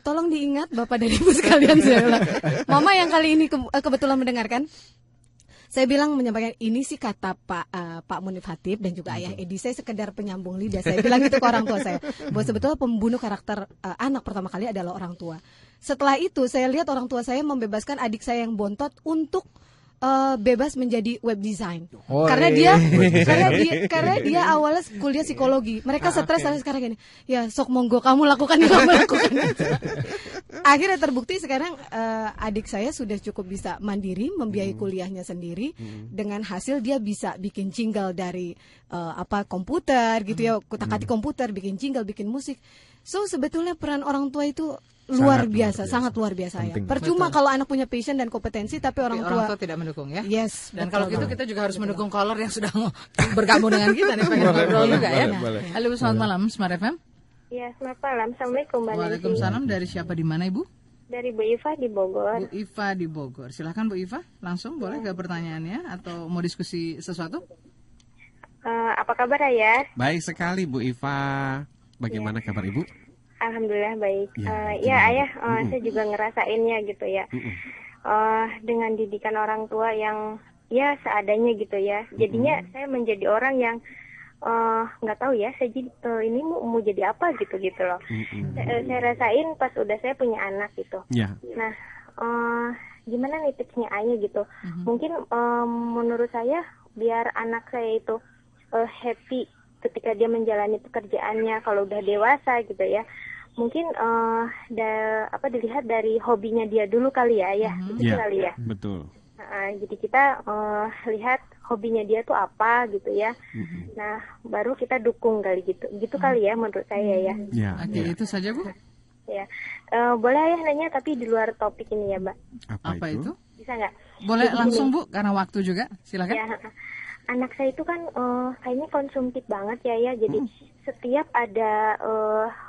tolong diingat Bapak dan Ibu sekalian, saya bilang. Mama yang kali ini kebetulan mendengarkan. Saya bilang menyampaikan ini sih kata Pak Munif Hatip dan juga Ayah Edi. Saya sekedar penyambung lidah. Saya bilang itu ke orang tua saya, bahwa sebetulnya pembunuh karakter anak pertama kali adalah orang tua. Setelah itu saya lihat orang tua saya membebaskan adik saya yang bontot untuk bebas menjadi web design. Karena dia awalnya kuliah psikologi. Mereka stres sampai sekarang gini. Ya sok monggo kamu lakukan. Akhirnya terbukti sekarang adik saya sudah cukup bisa mandiri membiayai kuliahnya sendiri. Dengan hasil dia bisa bikin jingle dari komputer gitu ya, kutak-atik komputer, bikin jingle, bikin musik. So sebetulnya peran orang tua itu sangat luar biasa ya. Percuma kalau anak punya passion dan kompetensi tapi orang tua tidak mendukung ya. Yes. Dan kalau gitu kita juga harus mendukung caller yang sudah bergabung dengan kita nih, pengen ngobrol juga ya. Halo, selamat malam Smart FM. Ya, selamat malam. Assalamualaikum Mbak. Waalaikumsalam. Dari siapa, di mana Ibu? Dari Bu Iva di Bogor. Bu Iva di Bogor. Silakan Bu Iva, langsung boleh ke pertanyaannya atau mau diskusi sesuatu? Apa kabar ya? Baik sekali Bu Iva. Bagaimana kabar Ibu? Alhamdulillah baik. Ayah, saya juga ngerasainnya gitu ya. Dengan didikan orang tua yang ya seadanya gitu ya. Jadinya saya menjadi orang yang nggak tahu ya. Saya ini mau jadi apa gitu loh. Saya rasain pas udah saya punya anak gitu. Nah, gimana nih tipsnya ayah gitu? Mungkin menurut saya biar anak saya itu happy ketika dia menjalani pekerjaannya kalau udah dewasa gitu ya. Mungkin dilihat dari hobinya dia dulu kali ya, kali ya. Betul. Jadi kita lihat hobinya dia tuh apa gitu ya. Nah, baru kita dukung kali gitu kali ya menurut saya ya. Oke, itu saja Bu. Ya, boleh ayah nanya tapi di luar topik ini ya Mbak. Apa itu? Bisa nggak? Boleh langsung Bu, karena waktu juga. Silakan. Ya, anak saya itu kan kayaknya konsumtif banget ya. Jadi setiap ada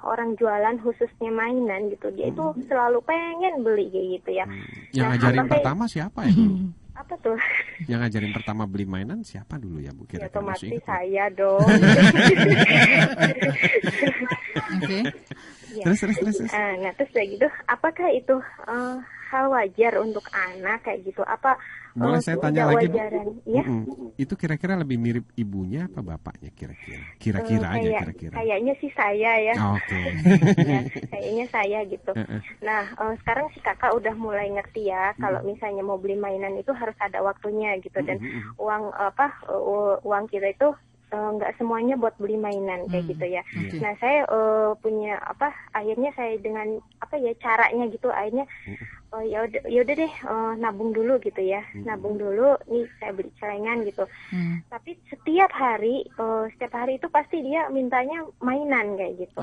orang jualan khususnya mainan gitu, dia itu selalu pengen beli kayak gitu ya. Yang ngajarin pertama siapa ya dulu? Apa tuh? Yang ngajarin pertama beli mainan siapa dulu ya Bu? Kira-kira otomatis saya dong. Oke. Terus. Nah terus kayak gitu, apakah itu hal wajar untuk anak kayak gitu? Apa boleh saya tanya lagi Bu? Ya? Itu kira-kira lebih mirip ibunya apa bapaknya kira-kira? Kira-kira. Kayaknya sih saya ya. Oke. Ya, kayaknya saya gitu. Nah sekarang si kakak udah mulai ngerti ya kalau misalnya mau beli mainan itu harus ada waktunya gitu, dan uang kita itu nggak semuanya buat beli mainan kayak gitu ya. Nah saya punya akhirnya saya dengan caranya gitu akhirnya yaudah deh nabung dulu gitu ya, nabung dulu nih saya beli celengan gitu. Tapi setiap hari itu pasti dia mintanya mainan kayak gitu.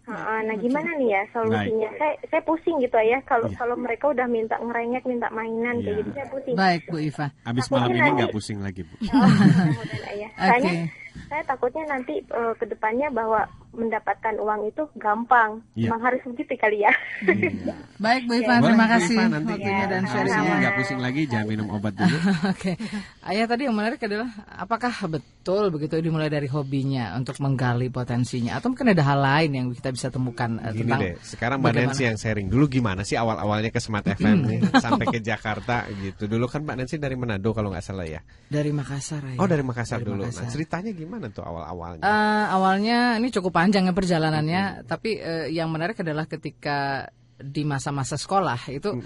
Nah gimana nih ya solusinya? Saya pusing gitu ya kalau mereka udah minta mainan kayak gitu saya pusing. Baik Bu Iva. Habis malam ini nggak pusing lagi Bu. Saya takutnya nanti ke depannya bahwa mendapatkan uang itu gampang. Memang harus begitu kali ya. Baik Bu Iva, terima kasih waktunya dan sharingnya. Nggak pusing lagi, jangan minum obat dulu. Oke. Ayah tadi yang menarik adalah apakah betul begitu dimulai dari hobinya untuk menggali potensinya atau mungkin ada hal lain yang kita bisa temukan Gini deh, sekarang Mbak Nancy yang sharing dulu gimana sih awal-awalnya ke Smart FM nih sampai ke Jakarta gitu. Dulu kan Mbak Nancy dari Manado kalau nggak salah ya. Dari Makassar ya. Oh dari Makassar dulu. Nah, ceritanya gimana tuh awal-awalnya? Awalnya ini cukup panjang ya perjalanannya, tapi yang menarik adalah ketika di masa-masa sekolah itu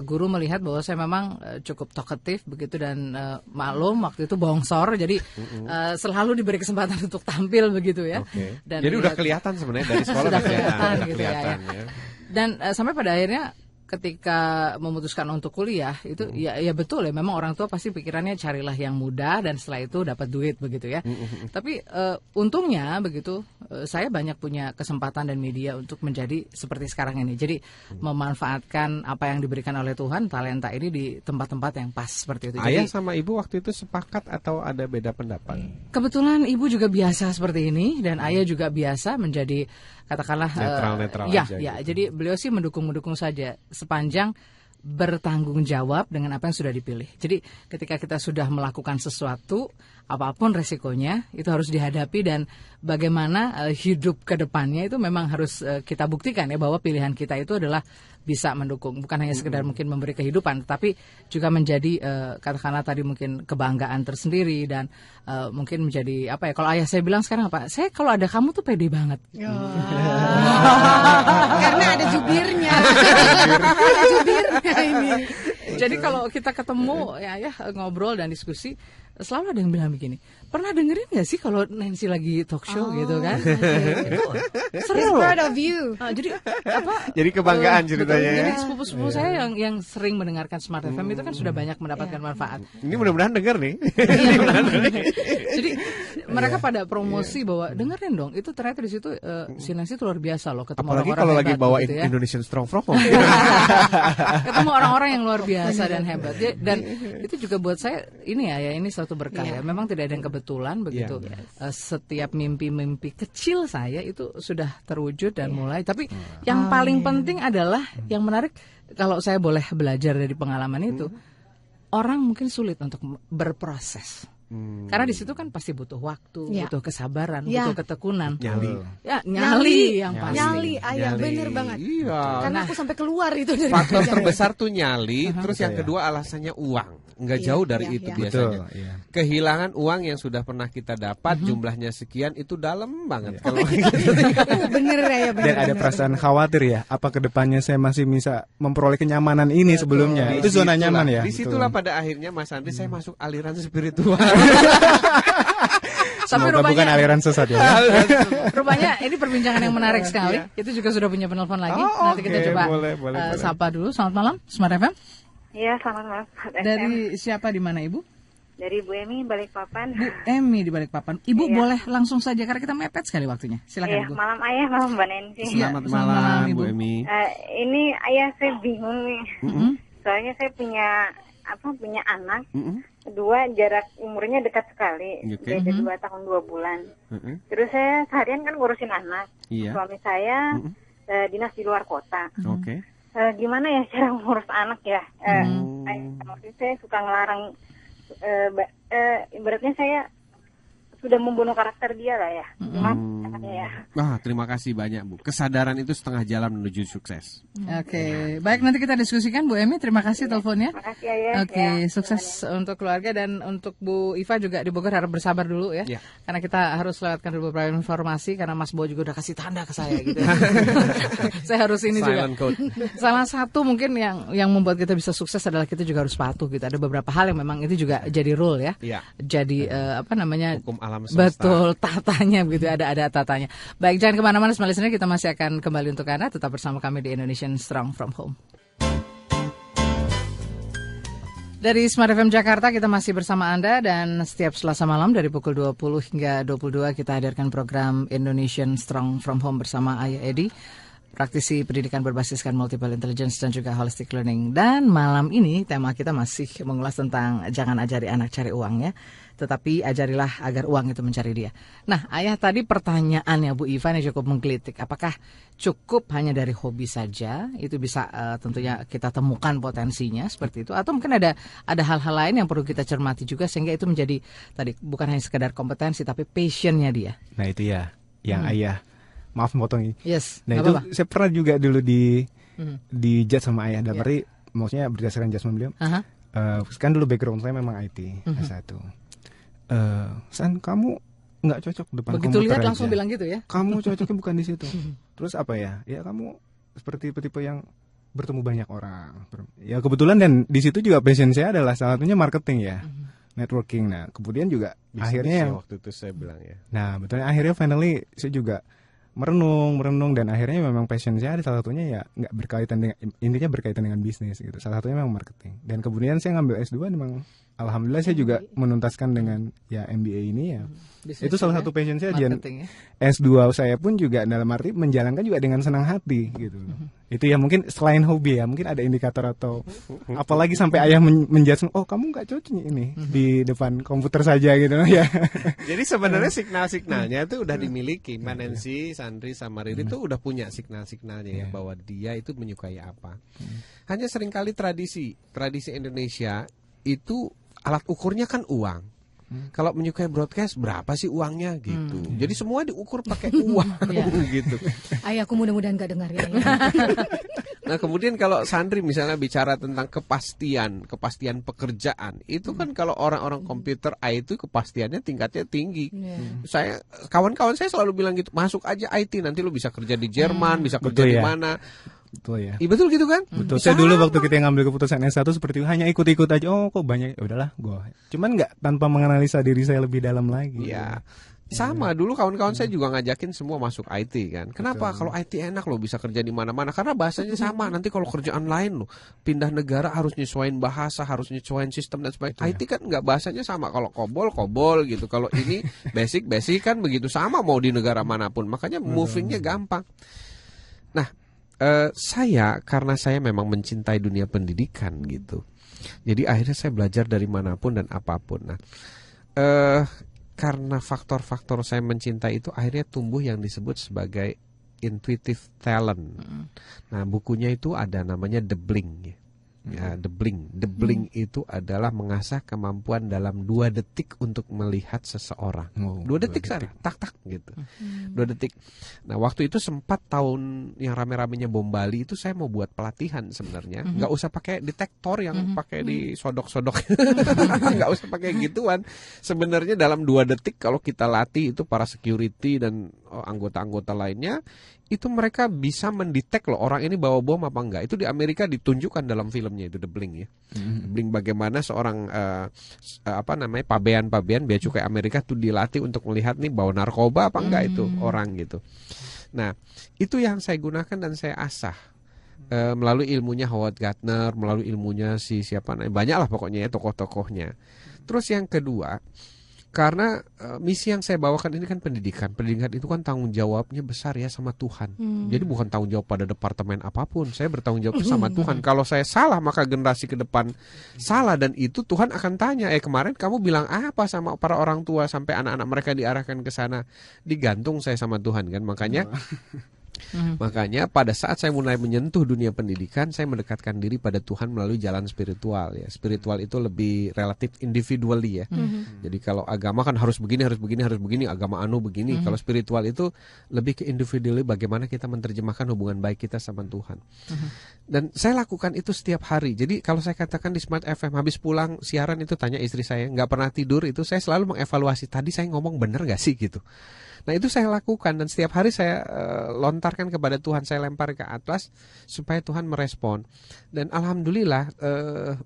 guru melihat bahwa saya memang cukup talkative begitu dan maklum waktu itu bongsor jadi selalu diberi kesempatan untuk tampil begitu ya. Dan jadi udah kelihatan sebenarnya dari sekolah sudah kelihatan gitu ya. Dan sampai pada akhirnya ketika memutuskan untuk kuliah itu ya betul ya memang orang tua pasti pikirannya carilah yang mudah dan setelah itu dapat duit begitu ya. Tapi untungnya begitu saya banyak punya kesempatan dan media untuk menjadi seperti sekarang ini. Jadi memanfaatkan apa yang diberikan oleh Tuhan, talenta ini di tempat-tempat yang pas seperti itu. Ayah sama ibu waktu itu sepakat atau ada beda pendapat? Kebetulan ibu juga biasa seperti ini dan ayah juga biasa menjadi katakanlah netral aja. Ya, jadi beliau sih mendukung saja sepanjang bertanggung jawab dengan apa yang sudah dipilih. Jadi ketika kita sudah melakukan sesuatu, apapun resikonya itu harus dihadapi dan bagaimana hidup ke depannya itu memang harus kita buktikan ya bahwa pilihan kita itu adalah bisa mendukung, bukan hanya sekedar mungkin memberi kehidupan, tapi juga menjadi katakanlah tadi mungkin kebanggaan tersendiri dan mungkin menjadi apa ya? Kalau ayah saya bilang sekarang apa? Saya kalau ada kamu tuh pede banget. Karena ada jubirnya. Ada jubirnya ini. Jadi kalau kita ketemu ya ngobrol dan diskusi selalu ada yang bilang begini, pernah dengerin nggak sih kalau Nancy lagi talk show gitu kan? Itu seru. Proud of you. Jadi apa? Jadi kebanggaan ceritanya. Jadi sepupu-sepupu saya yang sering mendengarkan Smart FM itu kan sudah banyak mendapatkan manfaat. Ini mudah-mudahan denger nih. Jadi mereka pada promosi bahwa dengerin dong, itu ternyata di situ si Nancy itu luar biasa loh ketemu apalagi orang-orang kalau lagi bawa gitu ya. Indonesian Strong From Home. Ketemu orang-orang yang luar biasa dan hebat. Dan itu juga buat saya ini ini suatu berkah ya. Memang tidak ada yang kebetulan begitu. Setiap mimpi-mimpi kecil saya itu sudah terwujud dan mulai. Tapi yang paling penting adalah yang menarik kalau saya boleh belajar dari pengalaman itu, orang mungkin sulit untuk berproses. Karena di situ kan pasti butuh waktu, butuh kesabaran, butuh ketekunan. Nyali yang pasti. Nyali, ayah bener banget. Iya. Karena aku sampai keluar itu dari faktor terbesar tuh nyali, terus yang kedua alasannya uang. Enggak jauh dari itu biasanya. Kehilangan uang yang sudah pernah kita dapat jumlahnya sekian itu dalam banget kalau gitu. Bener ya, bener. Dan ada perasaan khawatir ya, apa kedepannya saya masih bisa memperoleh kenyamanan ini sebelumnya. Itu zona nyaman ya. Disitulah pada akhirnya Mas Andri saya masuk aliran spiritual. Semoga bukan aliran sesat ya. Rupanya ini perbincangan yang menarik sekali. Itu juga sudah punya penelpon lagi. Nanti kita coba sapa dulu. Selamat malam, Smart FM. Iya, selamat malam. Dari siapa di mana Ibu? Dari Bu Emi Balikpapan. Bu Emi di Balikpapan. Ibu boleh langsung saja karena kita mepet sekali waktunya. Silakan Ibu. Malam ayah, malam Mbak Nancy. Selamat malam Bu Emi. Ini ayah saya bingung nih. Soalnya saya punya anak. Kedua jarak umurnya dekat sekali. Beda 2 tahun 2 bulan. Terus saya seharian kan ngurusin anak. Suami saya dinas di luar kota. Gimana ya cara ngurus anak ya? Maksudnya saya suka ngelarang. Ibaratnya saya sudah membunuh karakter dia lah ya. Cuma Terima kasih banyak Bu. Kesadaran itu setengah jalan menuju sukses. Oke, baik, nanti kita diskusikan Bu Emi. Terima kasih teleponnya. Terima kasih Ayah. Oke, sukses untuk keluarga dan untuk Bu Iva juga di Bogor harap bersabar dulu ya. Karena kita harus lewatkan dulu beberapa informasi karena Mas Bo juga udah kasih tanda ke saya gitu. Saya harus ini Silent juga. Salah satu mungkin yang membuat kita bisa sukses adalah kita juga harus patuh gitu. Ada beberapa hal yang memang itu juga jadi rule ya. Jadi hukum alam semesta. Betul, tatanya begitu, ada tatanya. Baik, jangan kemana-mana semua listener, kita masih akan kembali untuk Anda. Tetap bersama kami di Indonesian Strong from Home. Dari Smart FM Jakarta kita masih bersama Anda dan setiap Selasa malam dari pukul 20 hingga 22 kita hadirkan program Indonesian Strong from Home bersama Ayah Edi, praktisi pendidikan berbasiskan multiple intelligence dan juga holistic learning. Dan malam ini tema kita masih mengulas tentang jangan ajari anak cari uang ya, tetapi ajarilah agar uang itu mencari dia. Nah, Ayah, tadi pertanyaannya Bu Iva yang cukup menggelitik. Apakah cukup hanya dari hobi saja? Itu bisa tentunya kita temukan potensinya seperti itu. Atau mungkin ada hal-hal lain yang perlu kita cermati juga sehingga itu menjadi tadi bukan hanya sekedar kompetensi tapi passionnya dia. Nah itu ya yang Ayah. Maaf memotong ini. Yes. Nah itu saya pernah juga dulu di judge sama Ayah. Dan berarti maksudnya berdasarkan judgement beliau. Kan dulu background saya memang IT S1. San, kamu nggak cocok depan begitu komputer lihat aja. langsung bilang gitu ya. Kamu cocoknya bukan di situ. Terus apa ya? Ya kamu seperti tipe yang bertemu banyak orang. Ya kebetulan dan di situ juga passion saya adalah salah satunya marketing ya. Networking. Nah, kemudian juga akhirnya yang waktu itu saya bilang ya. Nah, betulnya akhirnya finally saya juga merenung dan akhirnya memang passion saya ada salah satunya ya nggak berkaitan dengan, intinya berkaitan dengan bisnis gitu. Salah satunya memang marketing. Dan kemudian saya ngambil S2 memang alhamdulillah saya juga menuntaskan dengan ya MBA ini ya. Itu salah satu passion saya dan S2 saya pun juga dalam arti menjalankan juga dengan senang hati gitu. Itu ya mungkin selain hobi ya, mungkin ada indikator atau apalagi sampai Ayah menjudge, oh kamu nggak cocok ini di depan komputer saja gitu ya. Jadi sebenarnya signal-signalnya itu udah dimiliki. Mbak Nancy, Sandri sama Riri itu udah punya signal-signalnya ya bahwa dia itu menyukai apa. Hanya seringkali tradisi Indonesia itu alat ukurnya kan uang. Kalau menyukai broadcast berapa sih uangnya gitu. Jadi semua diukur pakai uang gitu. Ayahku mudah-mudahan gak dengar ya. Nah kemudian kalau Sandri misalnya bicara tentang kepastian pekerjaan, itu kan kalau orang-orang komputer IT kepastiannya tingkatnya tinggi. Saya kawan-kawan saya selalu bilang gitu, masuk aja IT nanti lu bisa kerja di Jerman, bisa kerja di mana. Betul ya. Betul gitu kan? Betul. Saya dulu waktu kita ngambil keputusan S1 seperti itu hanya ikut-ikut aja. Oh, kok banyak. Ya udahlah, gua. Cuman nggak tanpa menganalisa diri saya lebih dalam lagi. Iya. Sama dulu kawan-kawan saya juga ngajakin semua masuk IT kan. Kenapa? Kalau IT enak loh bisa kerja di mana-mana karena bahasanya sama. Nanti kalau kerjaan lain loh, pindah negara harus nyesuaiin bahasa, harus nyesuaiin sistem dan sebagainya. IT kan nggak bahasanya sama. Kalau COBOL gitu. Kalau ini basic kan begitu sama mau di negara manapun. Makanya movingnya gampang. Nah, karena saya memang mencintai dunia pendidikan gitu. Jadi akhirnya saya belajar dari manapun dan apapun. Nah, karena faktor-faktor saya mencintai itu akhirnya tumbuh yang disebut sebagai intuitive talent. Nah, bukunya itu ada namanya The Blink. Ya, The Blink itu adalah mengasah kemampuan dalam 2 detik untuk melihat seseorang. 2 detik sana, tak gitu. 2 detik. Nah, waktu itu sempat tahun yang rame-ramenya bom Bali itu saya mau buat pelatihan sebenarnya. Nggak usah pakai detektor yang pakai disodok-sodok. Nggak usah pakai gituan. Sebenarnya dalam 2 detik kalau kita latih itu para security dan anggota-anggota lainnya, itu mereka bisa mendetek loh orang ini bawa bom apa enggak. Itu di Amerika ditunjukkan dalam filmnya itu The Blink ya. The Blink bagaimana seorang pabean bea cukai Amerika tuh dilatih untuk melihat nih bawa narkoba apa enggak itu orang gitu. Nah, itu yang saya gunakan dan saya asah melalui ilmunya Howard Gardner, melalui ilmunya banyak lah pokoknya ya tokoh-tokohnya. Terus yang kedua, karena misi yang saya bawakan ini kan pendidikan. Pendidikan itu kan tanggung jawabnya besar ya sama Tuhan. Jadi bukan tanggung jawab pada departemen apapun. Saya bertanggung jawab sama Tuhan. Kalau saya salah maka generasi ke depan salah. Dan itu Tuhan akan tanya, kemarin kamu bilang apa sama para orang tua sampai anak-anak mereka diarahkan ke sana. Digantung saya sama Tuhan kan. Makanya Makanya pada saat saya mulai menyentuh dunia pendidikan, saya mendekatkan diri pada Tuhan melalui jalan spiritual ya. Spiritual itu lebih relatif individually ya. Jadi kalau agama kan harus begini, agama anu begini. Kalau spiritual itu lebih ke individually, bagaimana kita menerjemahkan hubungan baik kita sama Tuhan. Dan saya lakukan itu setiap hari. Jadi kalau saya katakan di Smart FM habis pulang siaran itu tanya istri saya, nggak pernah tidur itu, saya selalu mengevaluasi tadi saya ngomong benar gak sih gitu. Nah itu saya lakukan dan setiap hari saya lontarkan kepada Tuhan, saya lempar ke atas supaya Tuhan merespon. Dan alhamdulillah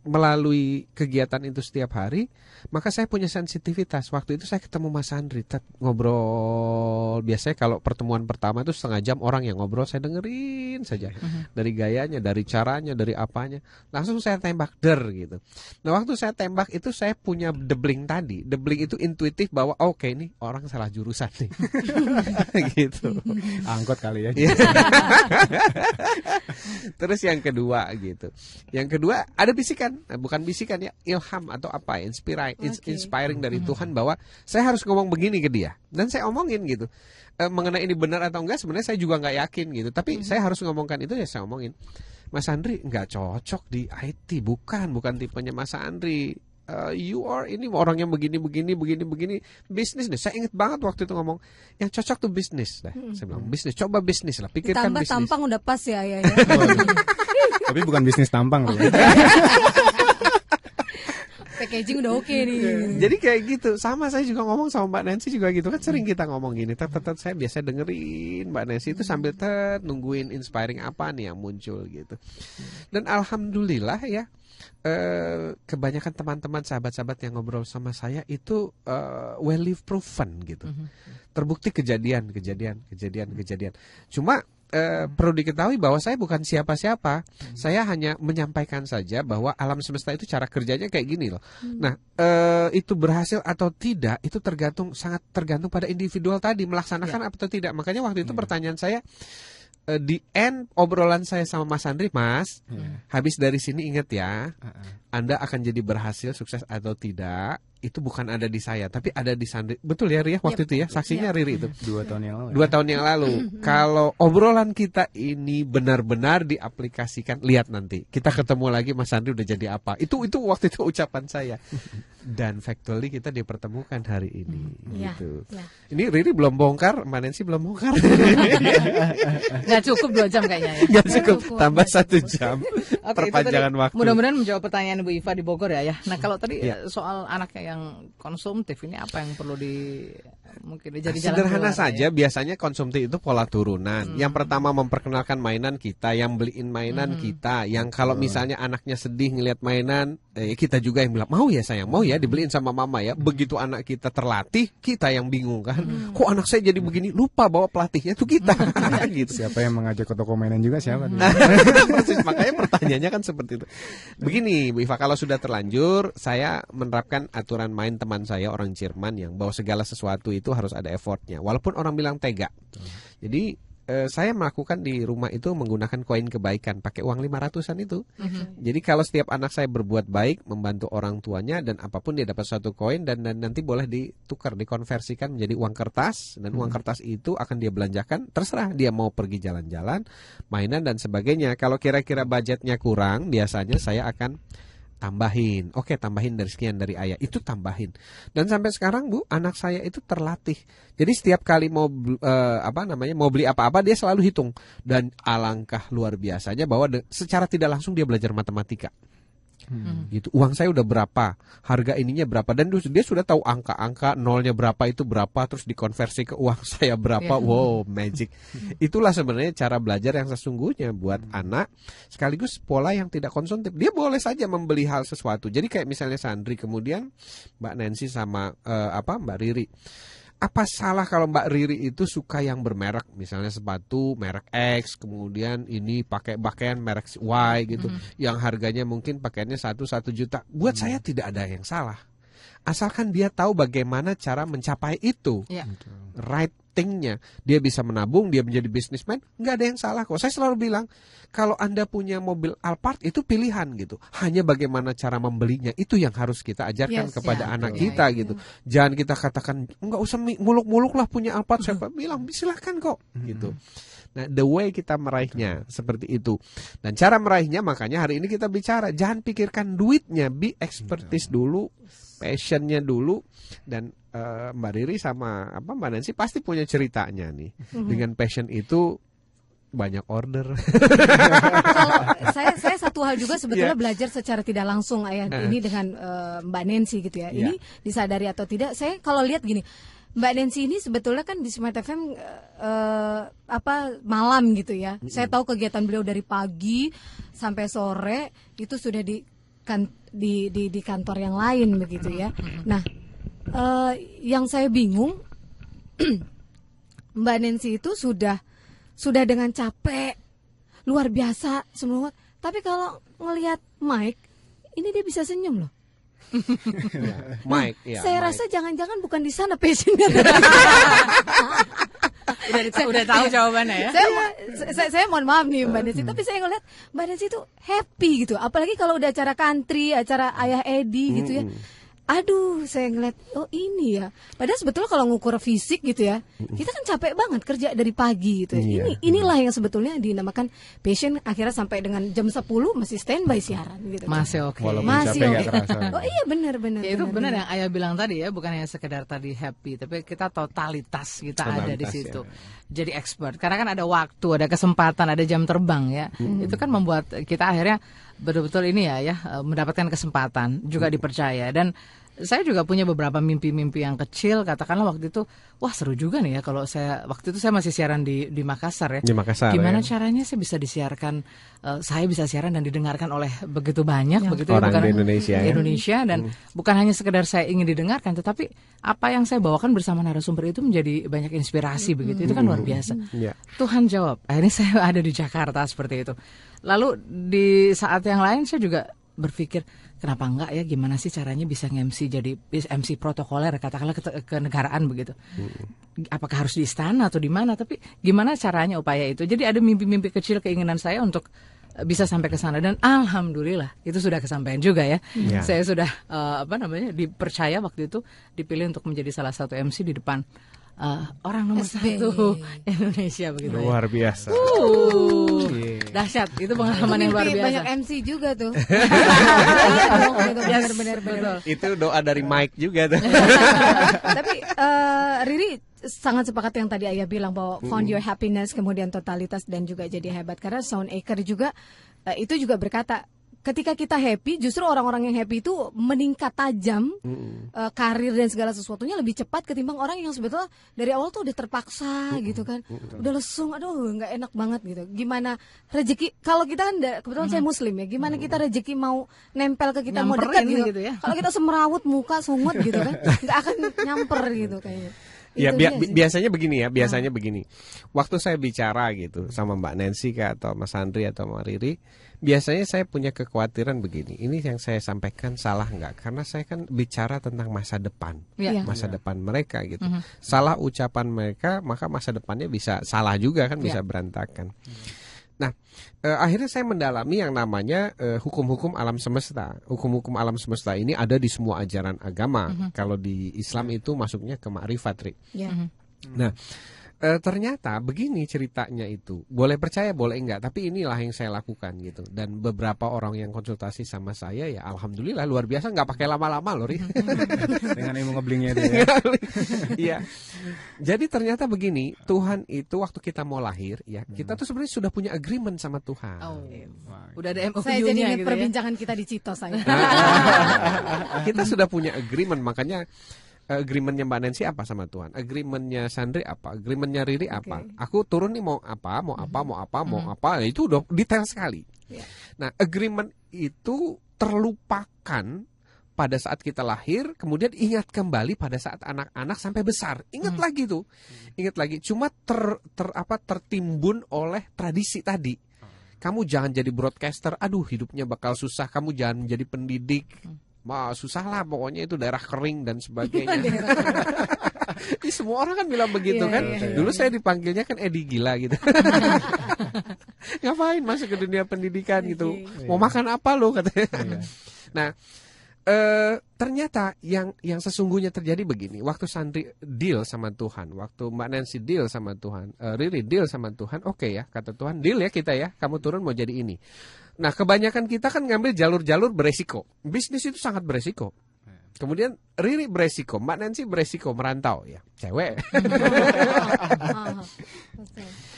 melalui kegiatan itu setiap hari, maka saya punya sensitivitas. Waktu itu saya ketemu Mas Andri, ngobrol. Biasanya kalau pertemuan pertama itu setengah jam, orang yang ngobrol saya dengerin saja. Dari gayanya, dari caranya, dari apanya. Langsung saya tembak gitu. Nah waktu saya tembak itu saya punya debling tadi. Debling itu intuitif bahwa oke, ini orang salah jurusan nih. Gitu. Angkot kali ya. Terus yang kedua gitu. Yang kedua ada bisikan, bukan bisikan ya, ilham atau apa, inspiring dari Tuhan bahwa saya harus ngomong begini ke dia. Dan saya omongin gitu. Mengenai ini benar atau enggak sebenarnya saya juga nggak yakin gitu. Tapi saya harus ngomongkan itu ya saya omongin. Mas Andri nggak cocok di IT, bukan tipenya Mas Andri. You are ini orang yang begini bisnis nih. Saya ingat banget waktu itu ngomong yang cocok tuh bisnis. Saya bilang bisnis, coba bisnis lah, pikirkan ditambah bisnis. Tampang udah pas ya. Tapi bukan bisnis tampang loh. Packaging udah oke nih. Jadi kayak gitu. Sama saya juga ngomong sama Mbak Nancy juga gitu kan, sering kita ngomong gini. Saya biasa dengerin Mbak Nancy itu sambil nungguin inspiring apa nih yang muncul gitu. Dan alhamdulillah ya, kebanyakan teman-teman sahabat-sahabat yang ngobrol sama saya itu well live proven gitu. Terbukti kejadian. Cuma perlu diketahui bahwa saya bukan siapa-siapa. Saya hanya menyampaikan saja bahwa alam semesta itu cara kerjanya kayak gini loh. Nah, itu berhasil atau tidak itu sangat tergantung pada individual tadi melaksanakan atau tidak. Makanya waktu itu pertanyaan saya di end obrolan saya sama Mas Andri, Mas, habis dari sini ingat ya, Anda akan jadi berhasil, sukses atau tidak, itu bukan ada di saya, tapi ada di Sandri. Betul ya Ria waktu itu ya, saksinya Riri itu. 2 tahun yang lalu. 2 tahun yang lalu. Kalau obrolan kita ini benar-benar diaplikasikan, lihat nanti. Kita ketemu lagi Mas Andri udah jadi apa. Itu waktu itu ucapan saya. Dan factually kita dipertemukan hari ini. Gitu. Ini Riri belum bongkar, Mbak Nancy belum bongkar. Nggak cukup 2 jam kayaknya ya. Nggak cukup, tambah 1 jam. Perpanjangan waktu. Mudah-mudahan menjawab pertanyaan Bu Iva di Bogor ya. Nah kalau tadi soal anaknya yang konsumtif, ini apa yang perlu mungkin jadi jalan sederhana saja ya? Biasanya konsumtif itu pola turunan. Yang pertama memperkenalkan mainan kita, yang beliin mainan kita, yang kalau misalnya anaknya sedih ngelihat mainan, kita juga yang bilang mau ya sayang, mau ya dibeliin sama mama ya. Begitu anak kita terlatih, kita yang bingung kan, kok anak saya jadi begini, lupa bawa pelatihnya itu kita. Gitu. Siapa yang mengajak ke toko mainan juga siapa? Persis, makanya pertanyaannya kan seperti itu. Begini Bu Iva, kalau sudah terlanjur, saya menerapkan aturan main teman saya orang Jerman yang bahwa segala sesuatu itu harus ada effortnya, walaupun orang bilang tega. Jadi saya melakukan di rumah itu menggunakan koin kebaikan, pakai uang 500-an itu. Jadi kalau setiap anak saya berbuat baik, membantu orang tuanya, dan apapun dia dapat suatu koin, dan nanti boleh ditukar, dikonversikan menjadi uang kertas, dan uang kertas itu akan dia belanjakan, terserah dia mau pergi jalan-jalan, mainan dan sebagainya. Kalau kira-kira budgetnya kurang, biasanya saya akan tambahin. Oke, tambahin dari sekian dari ayah, itu tambahin. Dan sampai sekarang Bu, anak saya itu terlatih. Jadi setiap kali mau mau beli apa-apa dia selalu hitung. Dan alangkah luar biasanya bahwa secara tidak langsung dia belajar matematika. Gitu. Uang saya udah berapa, harga ininya berapa, dan dia sudah tahu angka-angka, nolnya berapa itu berapa, terus dikonversi ke uang saya berapa. Wow, magic. Itulah sebenarnya cara belajar yang sesungguhnya buat anak, sekaligus pola yang tidak konsumtif. Dia boleh saja membeli hal sesuatu. Jadi kayak misalnya Sandri, kemudian Mbak Nancy sama Mbak Riri. Apa salah kalau Mbak Riri itu suka yang bermerek, misalnya sepatu merek X, kemudian ini pakai pakaian merek Y gitu, yang harganya mungkin pakaiannya 1 juta. Buat saya tidak ada yang salah, asalkan dia tahu bagaimana cara mencapai itu. Right thing-nya, dia bisa menabung, dia menjadi businessman, nggak ada yang salah kok. Saya selalu bilang, kalau Anda punya mobil Alphard itu pilihan gitu. Hanya bagaimana cara membelinya itu yang harus kita ajarkan kepada anak kita gitu. Jangan kita katakan nggak usah muluk-muluk lah punya Alphard. Siapa bilang silahkan kok gitu. Nah, the way kita meraihnya seperti itu. Dan cara meraihnya makanya hari ini kita bicara, jangan pikirkan duitnya, be expertise dulu, passionnya dulu. Dan Mbak Riri sama Mbak Nancy pasti punya ceritanya nih. Dengan passion itu banyak order. Kalau saya satu hal juga sebetulnya belajar secara tidak langsung Ayah ini dengan Mbak Nancy gitu ya. Ini disadari atau tidak, saya kalau lihat gini, Mbak Nancy ini sebetulnya kan di Smart FM malam gitu ya. Saya tahu kegiatan beliau dari pagi sampai sore itu sudah di kantor yang lain begitu ya. Nah, yang saya bingung Mbak Nancy itu sudah dengan capek luar biasa semua. Tapi kalau ngelihat Mike, ini dia bisa senyum loh. Mike, saya rasa jangan-jangan bukan di sana passionnya. udah tahu jawabannya ya. Saya mohon maaf nih Mbak Nancy, tapi saya ngelihat Mbak Nancy itu happy gitu. Apalagi kalau udah acara country, acara Ayah Edi gitu ya. Aduh, saya ngeliat, oh ini ya. Padahal sebetulnya kalau ngukur fisik gitu ya, kita kan capek banget kerja dari pagi gitu ya. Inilah yang sebetulnya dinamakan passion, akhirnya sampai dengan jam 10 masih standby siaran gitu. Masih oke. Masih oke. Oh iya benar. Ya, itu benar yang Ayah bilang tadi ya, bukan hanya sekedar tadi happy, tapi kita totalitas kita ada di situ. Ya. Jadi expert. Karena kan ada waktu, ada kesempatan, ada jam terbang ya. Itu kan membuat kita akhirnya betul-betul ini ya mendapatkan kesempatan, juga dipercaya. Dan saya juga punya beberapa mimpi-mimpi yang kecil. Katakanlah waktu itu, wah seru juga nih ya kalau waktu itu saya masih siaran di Makassar ya. Di Makassar. Gimana caranya saya bisa disiarkan, saya bisa siaran dan didengarkan oleh begitu banyak begitu orang bukan di Indonesia. Di Indonesia dan bukan hanya sekedar saya ingin didengarkan, tetapi apa yang saya bawakan bersama narasumber itu menjadi banyak inspirasi begitu. Itu kan luar biasa. Tuhan jawab. Akhirnya saya ada di Jakarta seperti itu. Lalu di saat yang lain saya juga berpikir, kenapa enggak ya, gimana sih caranya bisa nge-MC jadi MC protokoler, katakanlah kenegaraan begitu. Apakah harus di istana atau di mana, tapi gimana caranya upaya itu. Jadi ada mimpi-mimpi kecil keinginan saya untuk bisa sampai ke sana, dan alhamdulillah itu sudah kesampaian juga ya. Saya sudah dipercaya waktu itu, dipilih untuk menjadi salah satu MC di depan orang nomor 1 Indonesia begitu. Luar biasa. Dahsyat, itu pengalaman yang luar biasa. Banyak MC juga tuh. Benar. Itu doa dari Mike juga tuh. Tapi Riri sangat sepakat yang tadi Ayah bilang bahwa found your happiness, kemudian totalitas, dan juga jadi hebat. Karena Soundacre juga itu juga berkata, ketika kita happy, justru orang-orang yang happy itu meningkat tajam, karir dan segala sesuatunya lebih cepat ketimbang orang yang sebetulnya dari awal tuh udah terpaksa gitu kan, udah lesung, aduh nggak enak banget gitu. Gimana rezeki, kalau kita kan kebetulan saya Muslim ya, gimana kita rezeki mau nempel ke kita, mau dekat gitu ya. Kalau kita semerawut muka sungut gitu kan, nggak akan nyamper gitu kayaknya. Ya biasanya begini. Waktu saya bicara gitu sama Mbak Nancy atau Mas Andri atau Mbak Riri, biasanya saya punya kekhawatiran begini. Ini yang saya sampaikan salah nggak? Karena saya kan bicara tentang masa depan, masa depan mereka gitu. Salah ucapan mereka, maka masa depannya bisa salah juga kan, bisa berantakan. Nah, akhirnya saya mendalami yang namanya hukum-hukum alam semesta. Hukum-hukum alam semesta ini ada di semua ajaran agama. Kalau di Islam itu masuknya ke ma'rifat. Nah, ternyata begini ceritanya itu. Boleh percaya, boleh enggak, tapi inilah yang saya lakukan gitu. Dan beberapa orang yang konsultasi sama saya ya alhamdulillah luar biasa, nggak pakai lama-lama loh, Ri. Dengan ilmu ngeblingnya itu ya. Iya. Jadi ternyata begini, Tuhan itu waktu kita mau lahir ya, kita tuh sebenarnya sudah punya agreement sama Tuhan. Udah ada MOU-nya. Saya jadi ingat gitu perbincangan kita di Citos saya. Kita sudah punya agreement, makanya agreementnya Mbak Nancy apa sama Tuhan? Agreementnya Sandri apa? Agreementnya Riri apa? Aku turun nih mau apa? Itu udah detail sekali. Nah, agreement itu terlupakan pada saat kita lahir, kemudian ingat kembali pada saat anak-anak sampai besar. Ingat lagi tuh. Ingat lagi. Cuma tertimbun oleh tradisi tadi. Kamu jangan jadi broadcaster, aduh hidupnya bakal susah. Kamu jangan menjadi pendidik. Susah lah pokoknya, itu daerah kering dan sebagainya. Semua orang kan bilang begitu kan. Dulu saya dipanggilnya kan Edi gila gitu. Ngapain masuk ke dunia pendidikan gitu? Mau makan apa lo katanya. Nah, ternyata yang sesungguhnya terjadi begini. Waktu Sandri deal sama Tuhan, waktu Mbak Nancy deal sama Tuhan, Riri deal sama Tuhan, oke ya, kata Tuhan, deal ya kita ya, kamu turun mau jadi ini. Nah, kebanyakan kita kan ngambil jalur-jalur beresiko. Bisnis itu sangat beresiko. Kemudian Riri beresiko, Mbak Nancy beresiko merantau ya, cewek.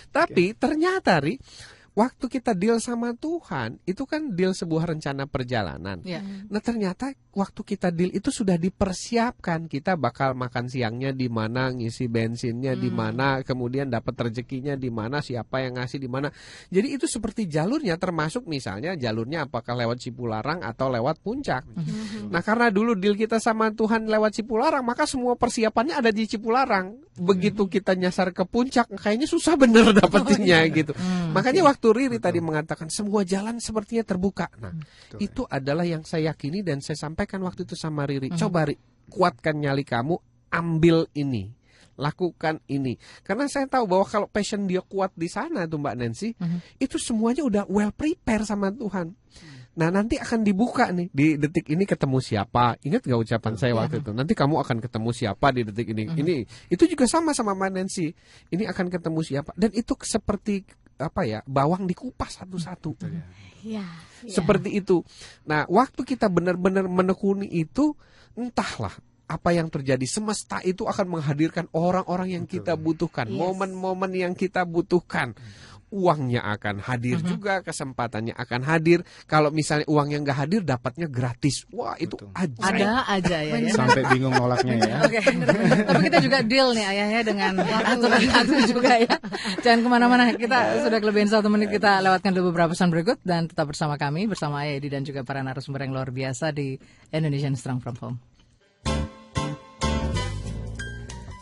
Tapi ternyata waktu kita deal sama Tuhan, itu kan deal sebuah rencana perjalanan. Nah, ternyata waktu kita deal itu sudah dipersiapkan. Kita bakal makan siangnya di mana, ngisi bensinnya di mana, kemudian dapat rezekinya di mana, siapa yang ngasih di mana. Jadi itu seperti jalurnya, termasuk misalnya jalurnya apakah lewat Cipularang atau lewat Puncak. Nah, karena dulu deal kita sama Tuhan lewat Cipularang, maka semua persiapannya ada di Cipularang. Begitu kita nyasar ke Puncak, kayaknya susah bener dapetinnya gitu. Makanya waktu Riri tadi mengatakan semua jalan sepertinya terbuka. Nah, itu adalah yang saya yakini dan saya sampaikan waktu itu sama Riri. Coba kuatkan nyali kamu, ambil ini, lakukan ini. Karena saya tahu bahwa kalau passion dia kuat di sana tuh Mbak Nancy, itu semuanya udah well prepare sama Tuhan. Nah, nanti akan dibuka nih, di detik ini ketemu siapa. Ingat gak ucapan saya waktu itu? Nanti kamu akan ketemu siapa di detik ini. Itu juga sama Mbak Nancy. Ini akan ketemu siapa. Dan itu seperti bawang dikupas satu-satu. Seperti itu. Nah, waktu kita benar-benar menekuni itu, entahlah apa yang terjadi, semesta itu akan menghadirkan orang-orang yang kita butuhkan, momen-momen yang kita butuhkan. Uangnya akan hadir juga, kesempatannya akan hadir. Kalau misalnya uangnya nggak hadir, dapatnya gratis. Wah, itu ajaib. Ada aja ya. Sampai bingung nolaknya ya. Oke. Tapi kita juga deal nih ayah ya dengan aturan juga ya. Jangan kemana-mana. Kita sudah kelebihan 1 menit, kita lewatkan dulu beberapa pesan berikut dan tetap bersama kami, bersama Ayah Edi dan juga para narasumber yang luar biasa di Indonesian Strong From Home.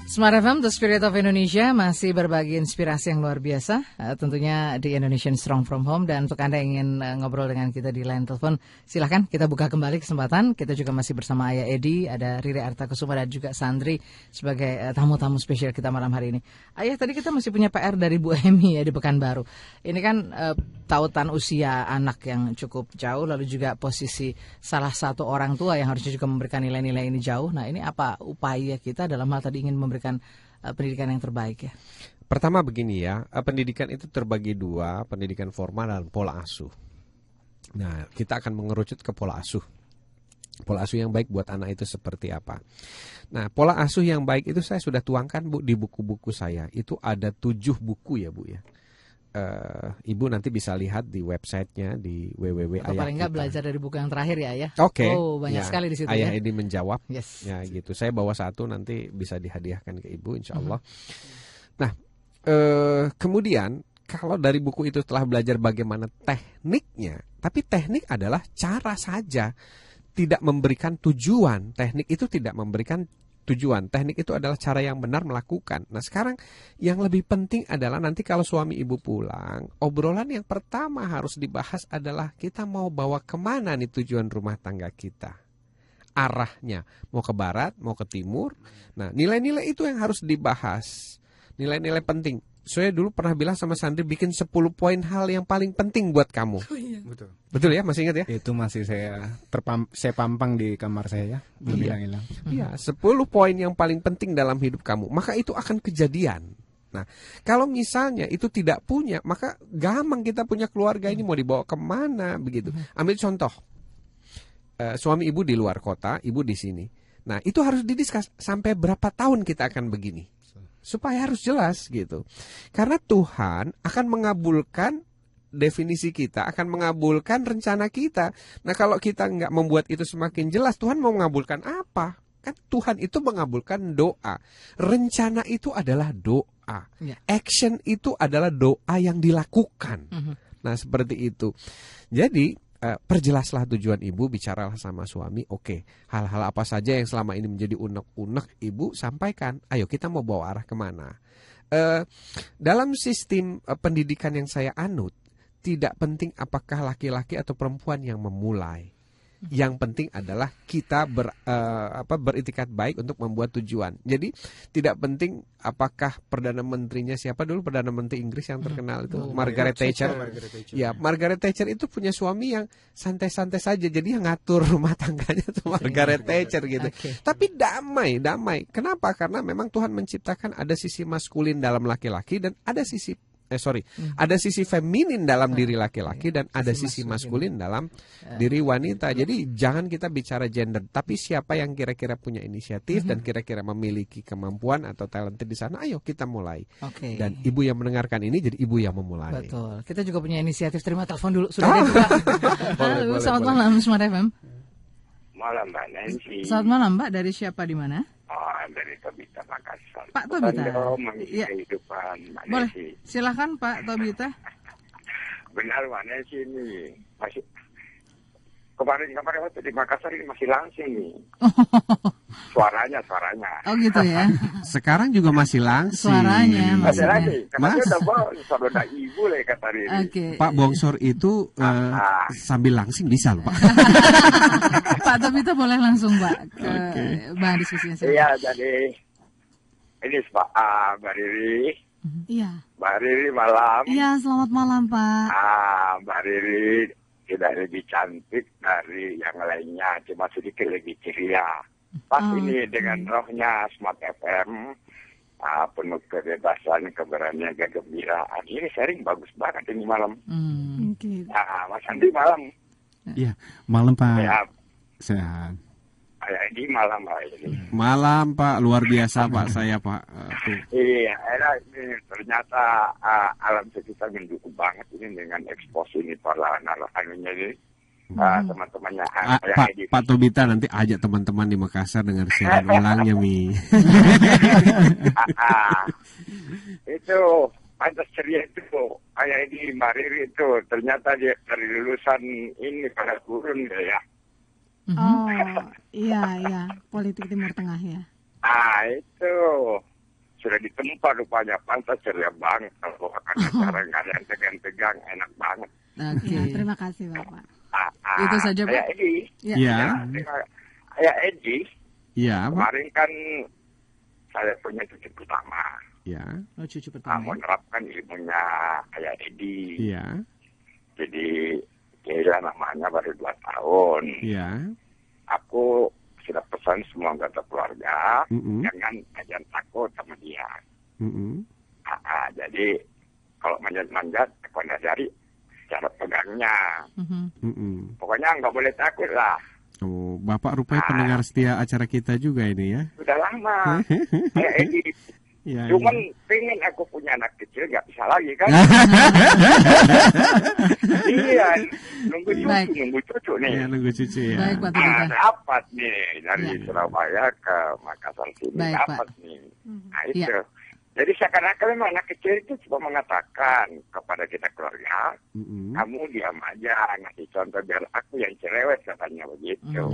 Smart FM, The Spirit of Indonesia, masih berbagi inspirasi yang luar biasa, tentunya di Indonesian Strong From Home. Dan untuk Anda yang ingin ngobrol dengan kita di line telepon, silahkan kita buka kembali kesempatan. Kita juga masih bersama Ayah Edi, ada Riri Artakusuma dan juga Sandri sebagai tamu-tamu spesial kita malam hari ini. Ayah, tadi kita masih punya PR dari Bu Emi ya di Pekanbaru. Ini kan tautan usia anak yang cukup jauh, lalu juga posisi salah satu orang tua yang harusnya juga memberikan nilai-nilai ini jauh. Nah, ini apa upaya kita dalam hal tadi ingin memberikan pendidikan yang terbaik ya? Pertama begini ya, pendidikan itu terbagi dua, pendidikan formal dan pola asuh. Nah, kita akan mengerucut ke pola asuh. Pola asuh yang baik buat anak itu seperti apa? Nah, pola asuh yang baik itu saya sudah tuangkan Bu di buku-buku saya. Itu ada 7 buku ya Bu ya. Ibu nanti bisa lihat di websitenya di www. Atau paling nggak belajar dari buku yang terakhir ya Ayah. Oke. Oh, banyak sekali di situ Ayah ya. Edi menjawab. Yes. Ya gitu. Saya bawa 1 nanti bisa dihadiahkan ke Ibu insya Allah. Nah, kemudian kalau dari buku itu telah belajar bagaimana tekniknya, tapi teknik adalah cara saja, tidak memberikan tujuan. Teknik itu tidak memberikan tujuan. Teknik itu adalah cara yang benar melakukan. Nah, sekarang yang lebih penting adalah nanti kalau suami ibu pulang, obrolan yang pertama harus dibahas adalah kita mau bawa kemana nih tujuan rumah tangga kita. Arahnya, mau ke barat, mau ke timur. Nah, nilai-nilai itu yang harus dibahas. Nilai-nilai penting. Saya dulu pernah bilang sama Sandri, bikin 10 poin hal yang paling penting buat kamu. Betul. Betul ya, masih ingat ya? Itu masih saya pampang di kamar saya ya, belum hilang-hilang. Iya, 10 poin yang paling penting dalam hidup kamu, maka itu akan kejadian. Nah, kalau misalnya itu tidak punya, maka gampang kita punya keluarga ini mau dibawa kemana begitu. Ambil contoh, suami ibu di luar kota, ibu di sini. Nah, itu harus didiskus sampai berapa tahun kita akan begini. Supaya harus jelas gitu. Karena Tuhan akan mengabulkan definisi kita, akan mengabulkan rencana kita. Nah, kalau kita nggak membuat itu semakin jelas, Tuhan mau mengabulkan apa? Kan Tuhan itu mengabulkan doa. Rencana itu adalah doa. Action itu adalah doa yang dilakukan. Nah, seperti itu. Jadi perjelaslah tujuan ibu, bicaralah sama suami. Oke, hal-hal apa saja yang selama ini menjadi unek-unek, ibu sampaikan. Ayo kita mau bawa arah kemana. Dalam sistem pendidikan yang saya anut, tidak penting apakah laki-laki atau perempuan yang memulai. Yang penting adalah kita beritikat baik untuk membuat tujuan. Jadi tidak penting apakah Perdana Menterinya siapa dulu, Perdana Menteri Inggris yang terkenal itu, Margaret Thatcher. Ya, Margaret Thatcher itu punya suami yang santai-santai saja. Jadi yang ngatur rumah tangganya itu Margaret Thatcher gitu. Tapi damai. Kenapa? Karena memang Tuhan menciptakan ada sisi maskulin dalam laki-laki dan ada sisi ada sisi feminin dalam diri laki-laki dan ada sisi maskulin dalam diri wanita. Jadi jangan kita bicara gender, tapi siapa yang kira-kira punya inisiatif dan kira-kira memiliki kemampuan atau talented di sana, ayo kita mulai. Dan ibu yang mendengarkan ini jadi ibu yang memulai. Betul. Kita juga punya inisiatif. Terima telepon dulu. Sudah ada Pak. Halo, selamat malam Smart FM. Malam Mbak Nancy. Selamat malam Mbak. Dari siapa di mana? Dari Tobita Makassar. Pak Tobita. Ya. Kehidupan Mbak Boleh. Nancy. Silakan Pak Tobita. Benar Mbak Nancy ini masih kemarin waktu di Makassar ini masih langsing nih. Suaranya. Oh gitu ya. Sekarang juga masih langsing. Suaranya masih lagi. Karena dia udah bongsor, udah ibu lah kata ini. Pak bongsor itu sambil langsing bisa loh Pak. Pak Tobita boleh langsung Pak ke bahan diskusinya. Iya, jadi ini Mbak Riri. Iya. Mbak Riri malam. Iya, selamat malam Pak. Mbak Riri tidak lebih cantik dari yang lainnya, cuma sedikit lebih ceria. Pas ini dengan rohnya Smart FM, penuh kebebasan, keberanian, kegembiraan. Ini sharing bagus banget ini malam. Mas Andi malam. Iya, malam Pak. Sehat. Ini malam Pak. Malam Pak, luar biasa Pak saya Pak. Iya, ternyata alam sekitar mendukung banget ini dengan ekspos ini para anunya ini. Teman-temannya Pak Tobita nanti ajak teman-teman di Makassar dengar siaran ulangnya Mi. Itu pantas ceria itu kayak ini Mbak Riri itu ternyata dia dari lulusan ini pada gurun ya. Oh iya politik Timur Tengah ya. Itu sudah ditempa rupanya, pantas ceria banget kalau akan acara nggak ada yang tegang-tegang, enak banget. Ya, terima kasih Bapak. Itu saja Pak. Ayah Edi. Iya. Kemarin kan saya punya cucu pertama. Iya. Cucu pertama. Menerapkan ilmunya Ayah Edi. Iya. Jadi dia namanya baru 2 tahun. Iya. Aku sudah pesan semua anggota keluarga jangan takut sama dia. Jadi kalau manjat-manjat aku dari cara pegangnya. Pokoknya nggak boleh takut lah. Oh, Bapak rupanya pendengar setia acara kita juga ini ya? Sudah lama. Cuman pengen aku punya anak kecil nggak bisa lagi kan? Iya, nunggu cucu nih. Iya, nunggu cucu ya. Baik, Pak Tobita. Dapat nih dari Surabaya ke Makassar sini. Dapat nih. Nah itu. Jadi seakan-akan memang anak kecil itu cuma mengatakan kepada kita keluarga, kamu diam aja, ngasih contoh biar aku yang cerewet katanya begitu.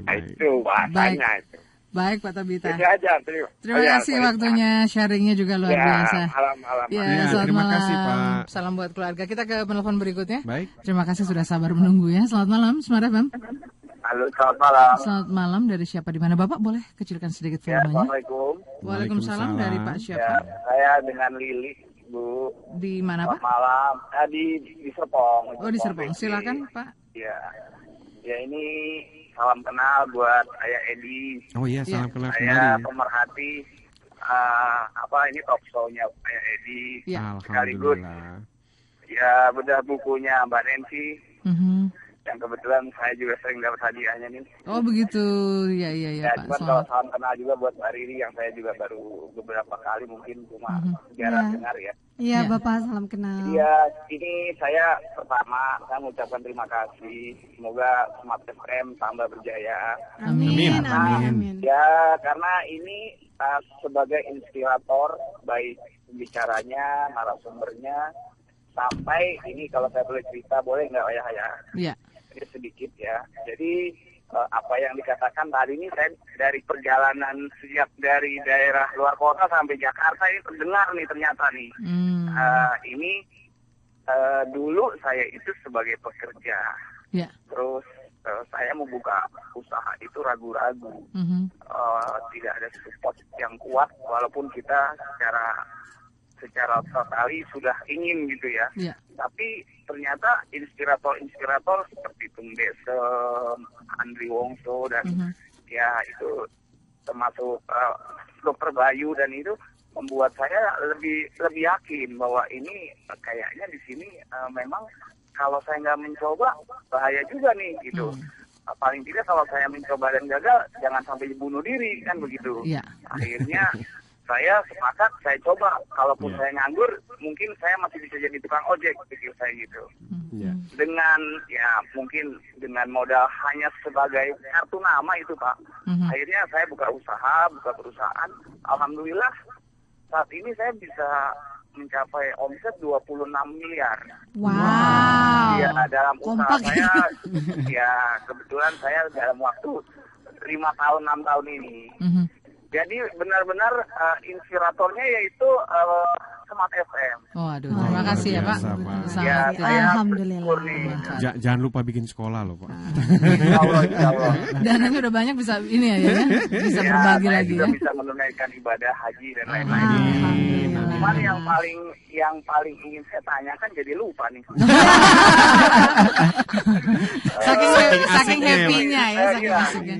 Nah itu bahasanya itu. Baik Pak Tobita. Terima kasih waktunya, sharingnya juga luar biasa. Malam. Selamat malam. Kasih, Pak. Salam buat keluarga. Kita ke penelpon berikutnya. Baik. Terima kasih sudah sabar menunggu ya. Selamat malam, Smart FM. Halo, selamat malam. Selamat malam, dari siapa di mana Bapak? Boleh kecilkan sedikit volumenya. Assalamualaikum. Waalaikumsalam. Dari Pak siapa? Saya dengan Lili, Bu. Di mana Pak? Selamat malam. Di Serpong. Oh di Serpong. Silakan Pak. Ya ini salam kenal buat Ayah Edi. Oh iya, salam kenal kembali. Saya pemerhati ini talk show-nya Ayah Edi. Sekaligus ya bedah bukunya Mbak Nancy. Yang kebetulan saya juga sering dapat hadiahnya nih. Oh begitu, ya Pak. Cuma kalau salam kenal juga buat Mbak Riri yang saya juga baru beberapa kali mungkin cuma jarang dengar ya. Iya Bapak, salam kenal. Iya, ini saya pertama saya mengucapkan terima kasih. Semoga Smart FM tambah berjaya. Amin. Ya karena ini sebagai inspirator baik pembicaranya, narasumbernya sampai ini kalau saya boleh cerita boleh nggak ya? Iya. Sedikit ya. Jadi apa yang dikatakan tadi ini saya dari perjalanan sejak dari daerah luar kota sampai Jakarta ini terdengar nih ternyata nih. Ini dulu saya itu sebagai pekerja. Yeah. Terus saya membuka usaha itu ragu-ragu, tidak ada support yang kuat, walaupun kita secara totali sudah ingin gitu ya. Tapi ternyata inspirator seperti Tung Desem, Andri Wongso dan ya itu termasuk Dr. Bayu, dan itu membuat saya lebih yakin bahwa ini kayaknya di sini memang kalau saya nggak mencoba bahaya juga nih gitu. Paling tidak kalau saya mencoba dan gagal jangan sampai bunuh diri kan begitu. Akhirnya saya sepakat saya coba. Kalaupun saya nganggur mungkin saya masih bisa jadi tukang ojek pikir saya gitu. Dengan ya mungkin dengan modal hanya sebagai kartu nama itu Pak. Akhirnya saya buka perusahaan. Alhamdulillah saat ini saya bisa mencapai omset 26 miliar. Wow. Ya, dalam usaha saya, ya kebetulan saya dalam waktu 5 tahun, 6 tahun ini. Jadi benar-benar inspiratornya yaitu Smart FM. Waduh, terima kasih ya Pak. Ya, Alhamdulillah. Jangan lupa bikin sekolah loh Pak. Insya Allah. Dananya udah banyak bisa ini ya, bisa berbagi lagi ya. Bisa menunaikan ibadah haji dan lain-lain. Cuman yang paling ingin saya tanyakan jadi lupa nih. Saking happy-nya ya, saking asiknya.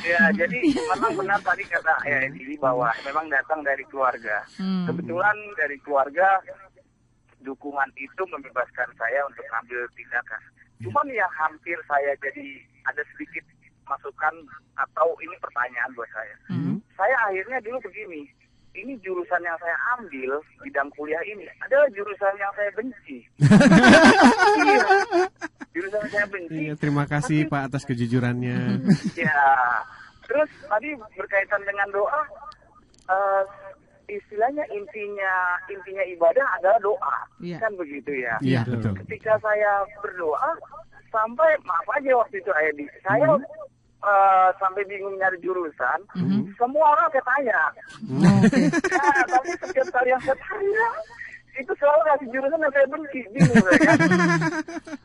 Ya, jadi memang benar tadi kata ini bahwa memang datang dari keluarga. Kebetulan dari keluarga dukungan itu membebaskan saya untuk ambil tindakan. Cuman yang hampir saya jadi ada sedikit masukan atau ini pertanyaan buat saya. Saya akhirnya dulu begini. Ini jurusan yang saya ambil, bidang kuliah ini adalah jurusan yang saya benci. Jurusan yang saya benci. Terima kasih Pak atas kejujurannya. Ya, terus tadi berkaitan dengan doa, istilahnya intinya ibadah adalah doa, kan begitu ya. Iya betul. Ketika saya berdoa, sampai maaf aja waktu itu Edi, saya sampai bingung nyari jurusan, semua orang saya tanya. Tapi setiap kali yang saya tanya, itu selalu kasih jurusan yang saya benci, bingung kan?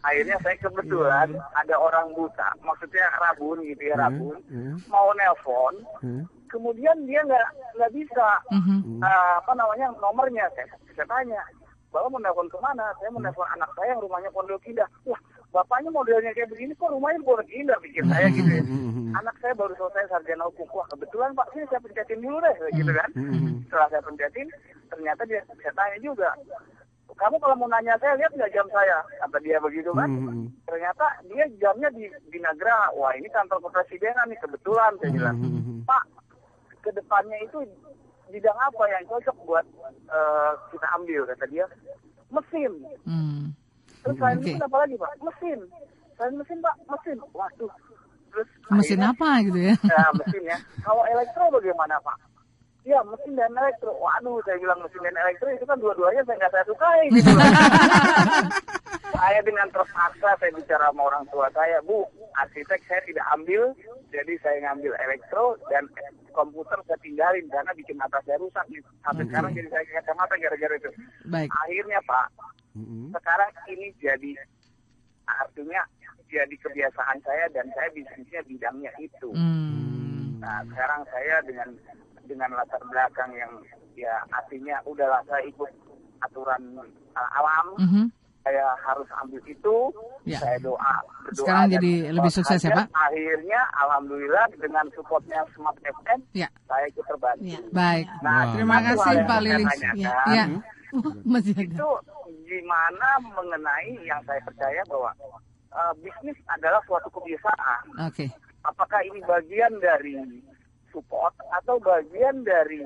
Akhirnya saya kebetulan ada orang buta, maksudnya rabun gitu ya, mau nelpon, kemudian dia nggak bisa, nomornya, saya tanya, Bapak mau nelpon kemana? Saya mau nelpon anak saya yang rumahnya Pondok Indah. Wah, bapaknya modelnya kayak begini kok rumahnya Pondok Indah, pikir saya gitu ya. Anak saya baru selesai sarjana hukum. Wah, kebetulan Pak, sini saya pencetin dulu deh, gitu kan. Setelah saya pencetin, ternyata saya tanya juga, kamu kalau mau nanya saya, lihat nggak jam saya? Kata dia begitu kan. Ternyata dia jamnya di Nagra. Wah, ini kantor kepresidenan nih, kebetulan. Saya bilang, Pak, kedepannya itu bidang apa yang cocok buat kita ambil? Kata dia, mesin. Terus selain mesin apa lagi Pak? Mesin. Selain mesin Pak, mesin. Waduh. Terus mesin apa gitu ya? Ya mesin ya. Kalau elektro bagaimana Pak? Ya mesin dan elektro. Waduh, saya bilang mesin dan elektro itu kan dua-duanya saya sukai gitu. Saya dengan terpaksa saya bicara sama orang tua saya, Bu, arsitek saya tidak ambil, jadi saya ngambil elektro dan komputer saya tinggalin karena bikin mata saya rusak nih. Sampai sekarang jadi saya kacamata gara-gara itu. Baik. Akhirnya Pak, sekarang ini jadi artinya jadi kebiasaan saya dan saya bisnisnya bidangnya itu. Nah sekarang saya dengan latar belakang yang ya artinya udahlah saya ikut aturan alam. Saya harus ambil itu, saya berdoa. Sekarang jadi lebih sukses ya Pak? Akhirnya Alhamdulillah dengan supportnya Smart FM, saya ikut terbantu. Baik, nah, terima kasih Pak Lilis. Itu gimana mengenai yang saya percaya bahwa bisnis adalah suatu kebiasaan. Apakah ini bagian dari support atau bagian dari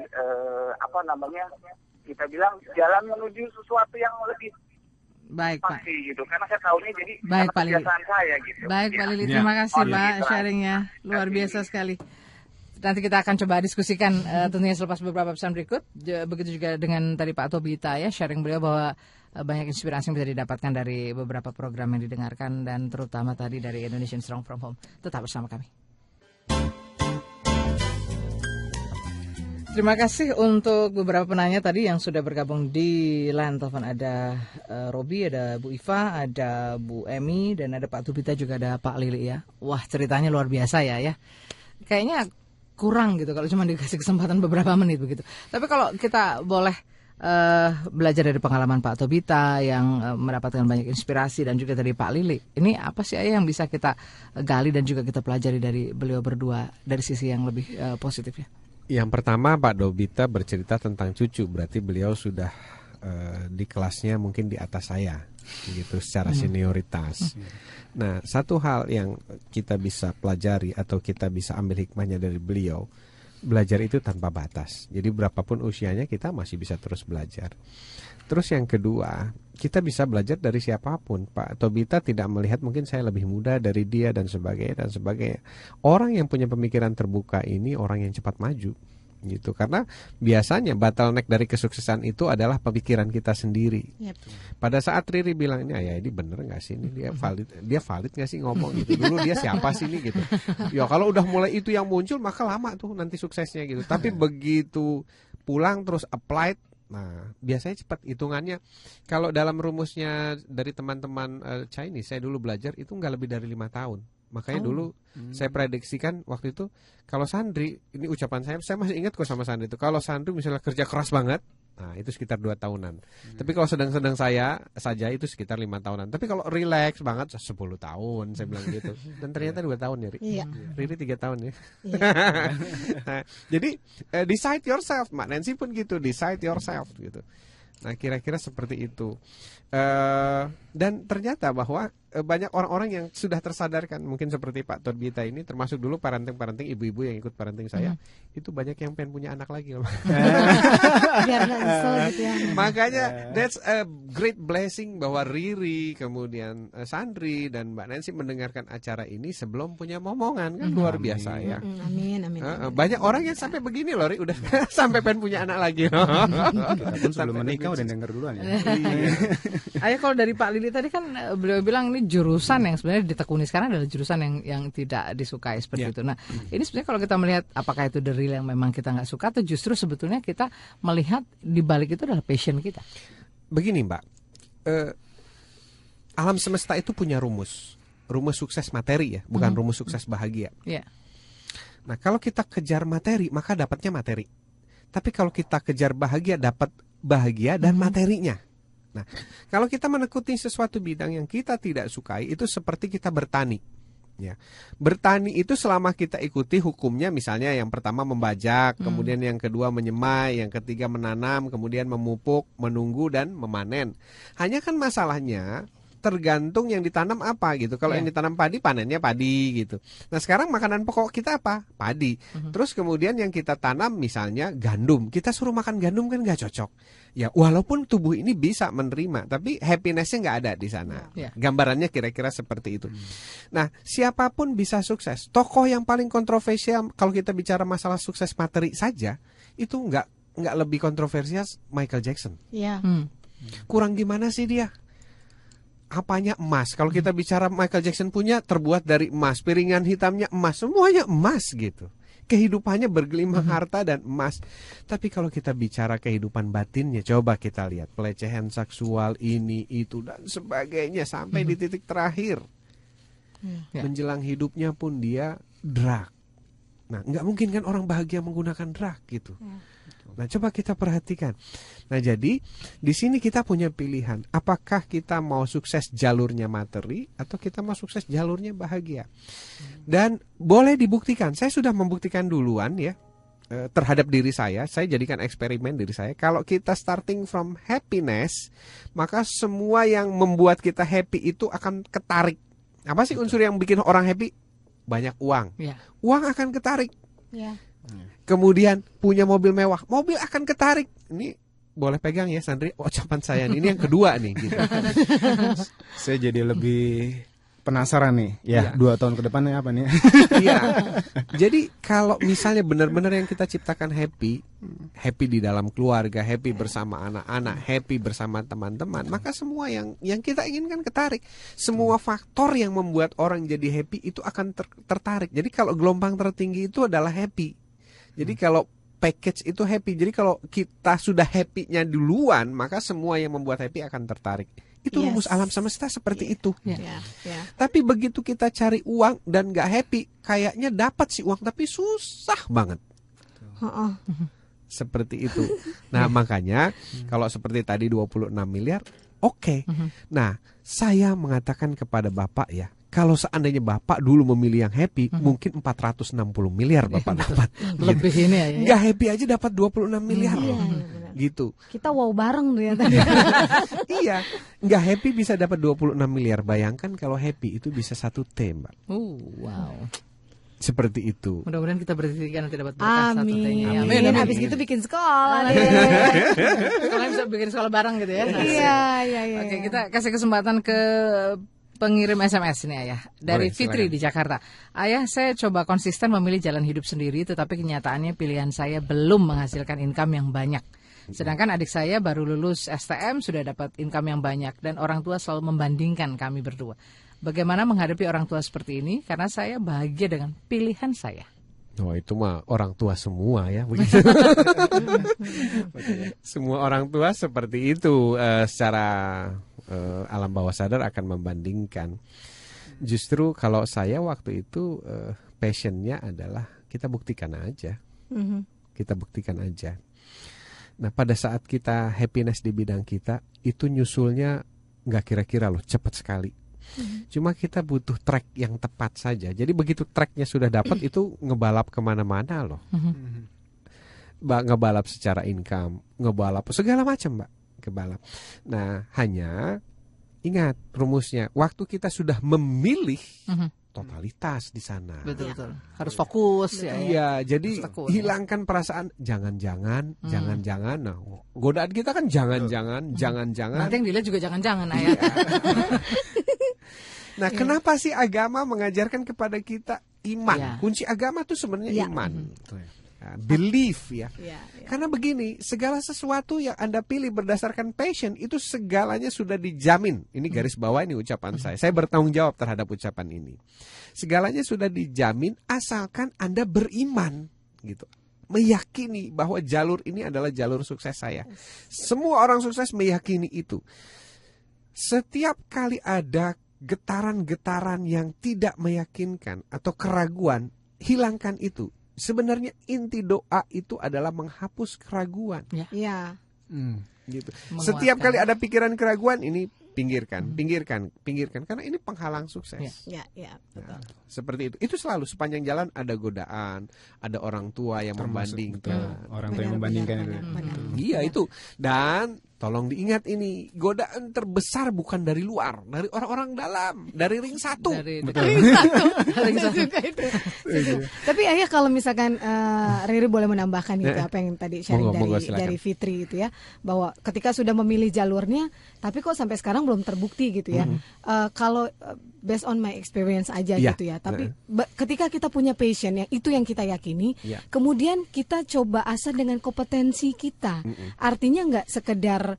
kita bilang jalan menuju sesuatu yang lebih baik Pak. Gitu. Karena saya tahunya jadi kebiasaan saya gitu. Baik Pak Lili, terima kasih Pak sharingnya luar biasa sekali. Nanti kita akan coba diskusikan tentunya selepas beberapa pesan berikut. Begitu juga dengan tadi Pak Tobita ya, sharing beliau bahwa banyak inspirasi yang bisa didapatkan dari beberapa program yang didengarkan dan terutama tadi dari Indonesian Strong from Home. Tetap bersama kami. Terima kasih untuk beberapa penanya tadi yang sudah bergabung di line telepon. Ada Robi, ada Bu Iva, ada Bu Emi, dan ada Pak Tubita, juga ada Pak Lili ya. Wah, ceritanya luar biasa ya. Kayaknya kurang gitu kalau cuma dikasih kesempatan beberapa menit begitu. Tapi kalau kita boleh belajar dari pengalaman Pak Tobita yang mendapatkan banyak inspirasi, dan juga dari Pak Lili, ini apa sih Ayah yang bisa kita gali dan juga kita pelajari dari beliau berdua dari sisi yang lebih positif ya? Yang pertama, Pak Tobita bercerita tentang cucu, berarti beliau sudah di kelasnya mungkin di atas saya gitu secara senioritas. Nah, satu hal yang kita bisa pelajari atau kita bisa ambil hikmahnya dari beliau, belajar itu tanpa batas. Jadi berapapun usianya kita masih bisa terus belajar. Terus yang kedua, kita bisa belajar dari siapapun. Pak Tobita tidak melihat mungkin saya lebih muda dari dia dan sebagainya dan sebagainya. Orang yang punya pemikiran terbuka ini orang yang cepat maju gitu. Karena biasanya bottleneck dari kesuksesan itu adalah pemikiran kita sendiri. Pada saat Riri bilang, ini Ayah ini bener nggak sih, ini dia valid nggak sih ngomong gitu. Dulu dia siapa sih ini gitu. Ya kalau udah mulai itu yang muncul maka lama tuh nanti suksesnya gitu. Tapi begitu pulang terus applied, nah biasanya cepat hitungannya. Kalau dalam rumusnya dari teman-teman Chinese, saya dulu belajar itu nggak lebih dari 5 tahun. Makanya dulu saya prediksikan waktu itu, kalau Sandri, ini ucapan saya masih ingat kok sama Sandri itu, kalau Sandri misalnya kerja keras banget, nah itu sekitar 2 tahunan. Tapi kalau sedang-sedang saya saja itu sekitar 5 tahunan. Tapi kalau relax banget 10 tahun, saya bilang gitu. Dan ternyata 2 tahun ya, Riri 3 tahun ya. Nah, jadi decide yourself, Mbak Nancy pun gitu, decide yourself gitu. Nah, kira-kira seperti itu. Dan ternyata bahwa banyak orang-orang yang sudah tersadarkan, mungkin seperti Pak Tobita ini, termasuk dulu parenting ibu-ibu yang ikut parenting saya, itu banyak yang pengen punya anak lagi loh. Biar nggak nyesel gitu ya. Makanya that's a great blessing bahwa Riri, kemudian Sandri dan Mbak Nancy mendengarkan acara ini sebelum punya momongan, kan luar biasa ya. Amin. Banyak orang yang sampai begini loh, Ri, udah sampai pengen punya anak lagi. Kita pun sebelum menikah udah denger duluan ya. Ayah, kalau dari Pak Lili tadi kan beliau bilang ini jurusan yang sebenarnya ditekuni sekarang adalah jurusan yang tidak disukai seperti itu. Nah, ini sebenarnya kalau kita melihat apakah itu the real yang memang kita nggak suka, atau justru sebetulnya kita melihat di balik itu adalah passion kita. Begini Mbak, alam semesta itu punya rumus sukses materi ya, bukan rumus sukses bahagia. Nah, kalau kita kejar materi maka dapatnya materi. Tapi kalau kita kejar bahagia, dapat bahagia dan materinya. Nah, kalau kita menekuni sesuatu bidang yang kita tidak sukai, itu seperti kita bertani. Ya, bertani itu selama kita ikuti hukumnya, misalnya yang pertama membajak, kemudian yang kedua menyemai, yang ketiga menanam, kemudian memupuk, menunggu dan memanen. Hanya kan masalahnya tergantung yang ditanam apa gitu. Kalau yang ditanam padi, panennya padi gitu. Nah, sekarang makanan pokok kita apa? Padi. Terus kemudian yang kita tanam misalnya gandum. Kita suruh makan gandum kan nggak cocok. Ya, walaupun tubuh ini bisa menerima, tapi happiness-nya nggak ada di sana. Gambarannya kira-kira seperti itu. Nah, siapapun bisa sukses. Tokoh yang paling kontroversial kalau kita bicara masalah sukses materi saja, itu nggak lebih kontroversial Michael Jackson. Kurang gimana sih dia? Apanya emas. Kalau kita bicara Michael Jackson punya terbuat dari emas, piringan hitamnya emas, semuanya emas gitu. Kehidupannya bergelimang harta dan emas. Tapi kalau kita bicara kehidupan batinnya, coba kita lihat pelecehan seksual ini, itu dan sebagainya sampai di titik terakhir. Menjelang hidupnya pun dia drug. Nah, nggak mungkin kan orang bahagia menggunakan drug gitu. Nah, coba kita perhatikan. Nah, jadi di sini kita punya pilihan. Apakah kita mau sukses jalurnya materi atau kita mau sukses jalurnya bahagia? Dan boleh dibuktikan. Saya sudah membuktikan duluan ya terhadap diri saya. Saya jadikan eksperimen diri saya. Kalau kita starting from happiness, maka semua yang membuat kita happy itu akan ketarik. Apa sih unsur yang bikin orang happy? Banyak uang. Uang akan ketarik. Kemudian punya mobil mewah, mobil akan ketarik. Ini boleh pegang ya Sandri, ucapan saya ini yang kedua nih gitu. Saya jadi lebih penasaran nih. 2 tahun ke depannya apa nih? Jadi kalau misalnya benar-benar yang kita ciptakan happy di dalam keluarga, happy bersama anak-anak, happy bersama teman-teman, maka semua yang kita inginkan ketarik. Semua faktor yang membuat orang jadi happy itu akan tertarik. Jadi kalau gelombang tertinggi itu adalah happy. Jadi kalau package itu happy. Jadi kalau kita sudah happy-nya duluan, maka semua yang membuat happy akan tertarik. Itu rumus alam semesta seperti itu. Tapi begitu kita cari uang dan nggak happy, kayaknya dapat sih uang tapi susah banget. Seperti itu. Nah, makanya kalau seperti tadi 26 miliar, oke. Nah, saya mengatakan kepada Bapak ya, kalau seandainya Bapak dulu memilih yang happy, mungkin 460 miliar Bapak dapat. Lebih ini ya. Nggak happy aja dapat 26 miliar. Gitu. Kita wow bareng tuh ya tadi. Iya, nggak happy bisa dapat 26 miliar. Bayangkan kalau happy itu bisa 1 T, Mbak. Wow. Seperti itu. Mudah-mudahan kita bertiga nanti dapat berkah 1 T-nya. Amin. Habis gitu bikin sekolah. Sekolah bisa bikin sekolah bareng gitu ya. Iya. Oke, kita kasih kesempatan ke pengirim SMS ini Ayah. Dari Fitri di Jakarta. Ayah, saya coba konsisten memilih jalan hidup sendiri, tetapi kenyataannya pilihan saya belum menghasilkan income yang banyak. Sedangkan adik saya baru lulus STM sudah dapat income yang banyak dan orang tua selalu membandingkan kami berdua. Bagaimana menghadapi orang tua seperti ini? Karena saya bahagia dengan pilihan saya. Oh, itu mah orang tua semua ya, begitu. Semua orang tua seperti itu, secara alam bawah sadar akan membandingkan. Justru kalau saya waktu itu passionnya adalah kita buktikan aja. Kita buktikan aja. Nah, pada saat kita happiness di bidang kita, itu nyusulnya nggak kira-kira loh, cepat sekali. Cuma kita butuh track yang tepat saja. Jadi begitu tracknya sudah dapat, itu ngebalap kemana-mana loh. Ngebalap secara income, ngebalap segala macam, Mbak, kebalap. Nah, hanya ingat rumusnya. Waktu kita sudah memilih totalitas di sana. Betul. Harus fokus ya. Iya, jadi hilangkan perasaan jangan-jangan. Nah, godaan kita kan jangan-jangan. Nanti yang dilihat juga jangan-jangan, Ayah. Nah, kenapa sih agama mengajarkan kepada kita iman? Kunci agama itu sebenarnya iman. Belief ya. Karena begini, segala sesuatu yang Anda pilih berdasarkan passion itu segalanya sudah dijamin. Ini garis bawah ini ucapan saya. Saya bertanggung jawab terhadap ucapan ini. Segalanya sudah dijamin asalkan Anda beriman gitu. Meyakini bahwa jalur ini adalah jalur sukses saya. Semua orang sukses meyakini itu. Setiap kali ada getaran-getaran yang tidak meyakinkan atau keraguan, hilangkan itu. Sebenarnya inti doa itu adalah menghapus keraguan. Iya. Gitu. Setiap kali ada pikiran keraguan, ini pinggirkan. Karena ini penghalang sukses. Iya, betul. Nah, seperti itu. Itu selalu sepanjang jalan ada godaan, ada orang tua yang membandingkan. Orang tua yang membandingkan itu. Iya, itu. Dan tolong diingat ini, godaan terbesar bukan dari luar, dari orang-orang dalam, dari ring 1. Ring 1. Tapi Ayah, kalau misalkan Riri boleh menambahkan gitu apa yang tadi sharing dari Fitri itu ya, bahwa ketika sudah memilih jalurnya, tapi kok sampai sekarang belum terbukti gitu ya. Kalau based on my experience aja gitu ya. Tapi ketika kita punya passion yang itu yang kita yakini, kemudian kita coba asah dengan kompetensi kita. Artinya nggak sekedar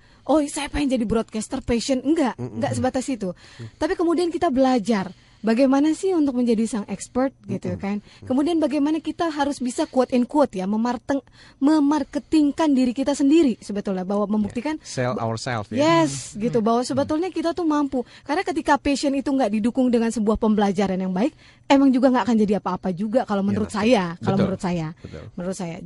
saya pengen jadi broadcaster passion, enggak sebatas itu. Tapi kemudian kita belajar bagaimana sih untuk menjadi sang expert gitu kan. Kemudian bagaimana kita harus bisa quote and quote ya, memarketingkan diri kita sendiri sebetulnya, bahwa membuktikan sell ourselves ya. Yes, gitu, bahwa sebetulnya kita tuh mampu. Karena ketika passion itu nggak didukung dengan sebuah pembelajaran yang baik, emang juga nggak akan jadi apa-apa juga kalau menurut saya. Menurut saya.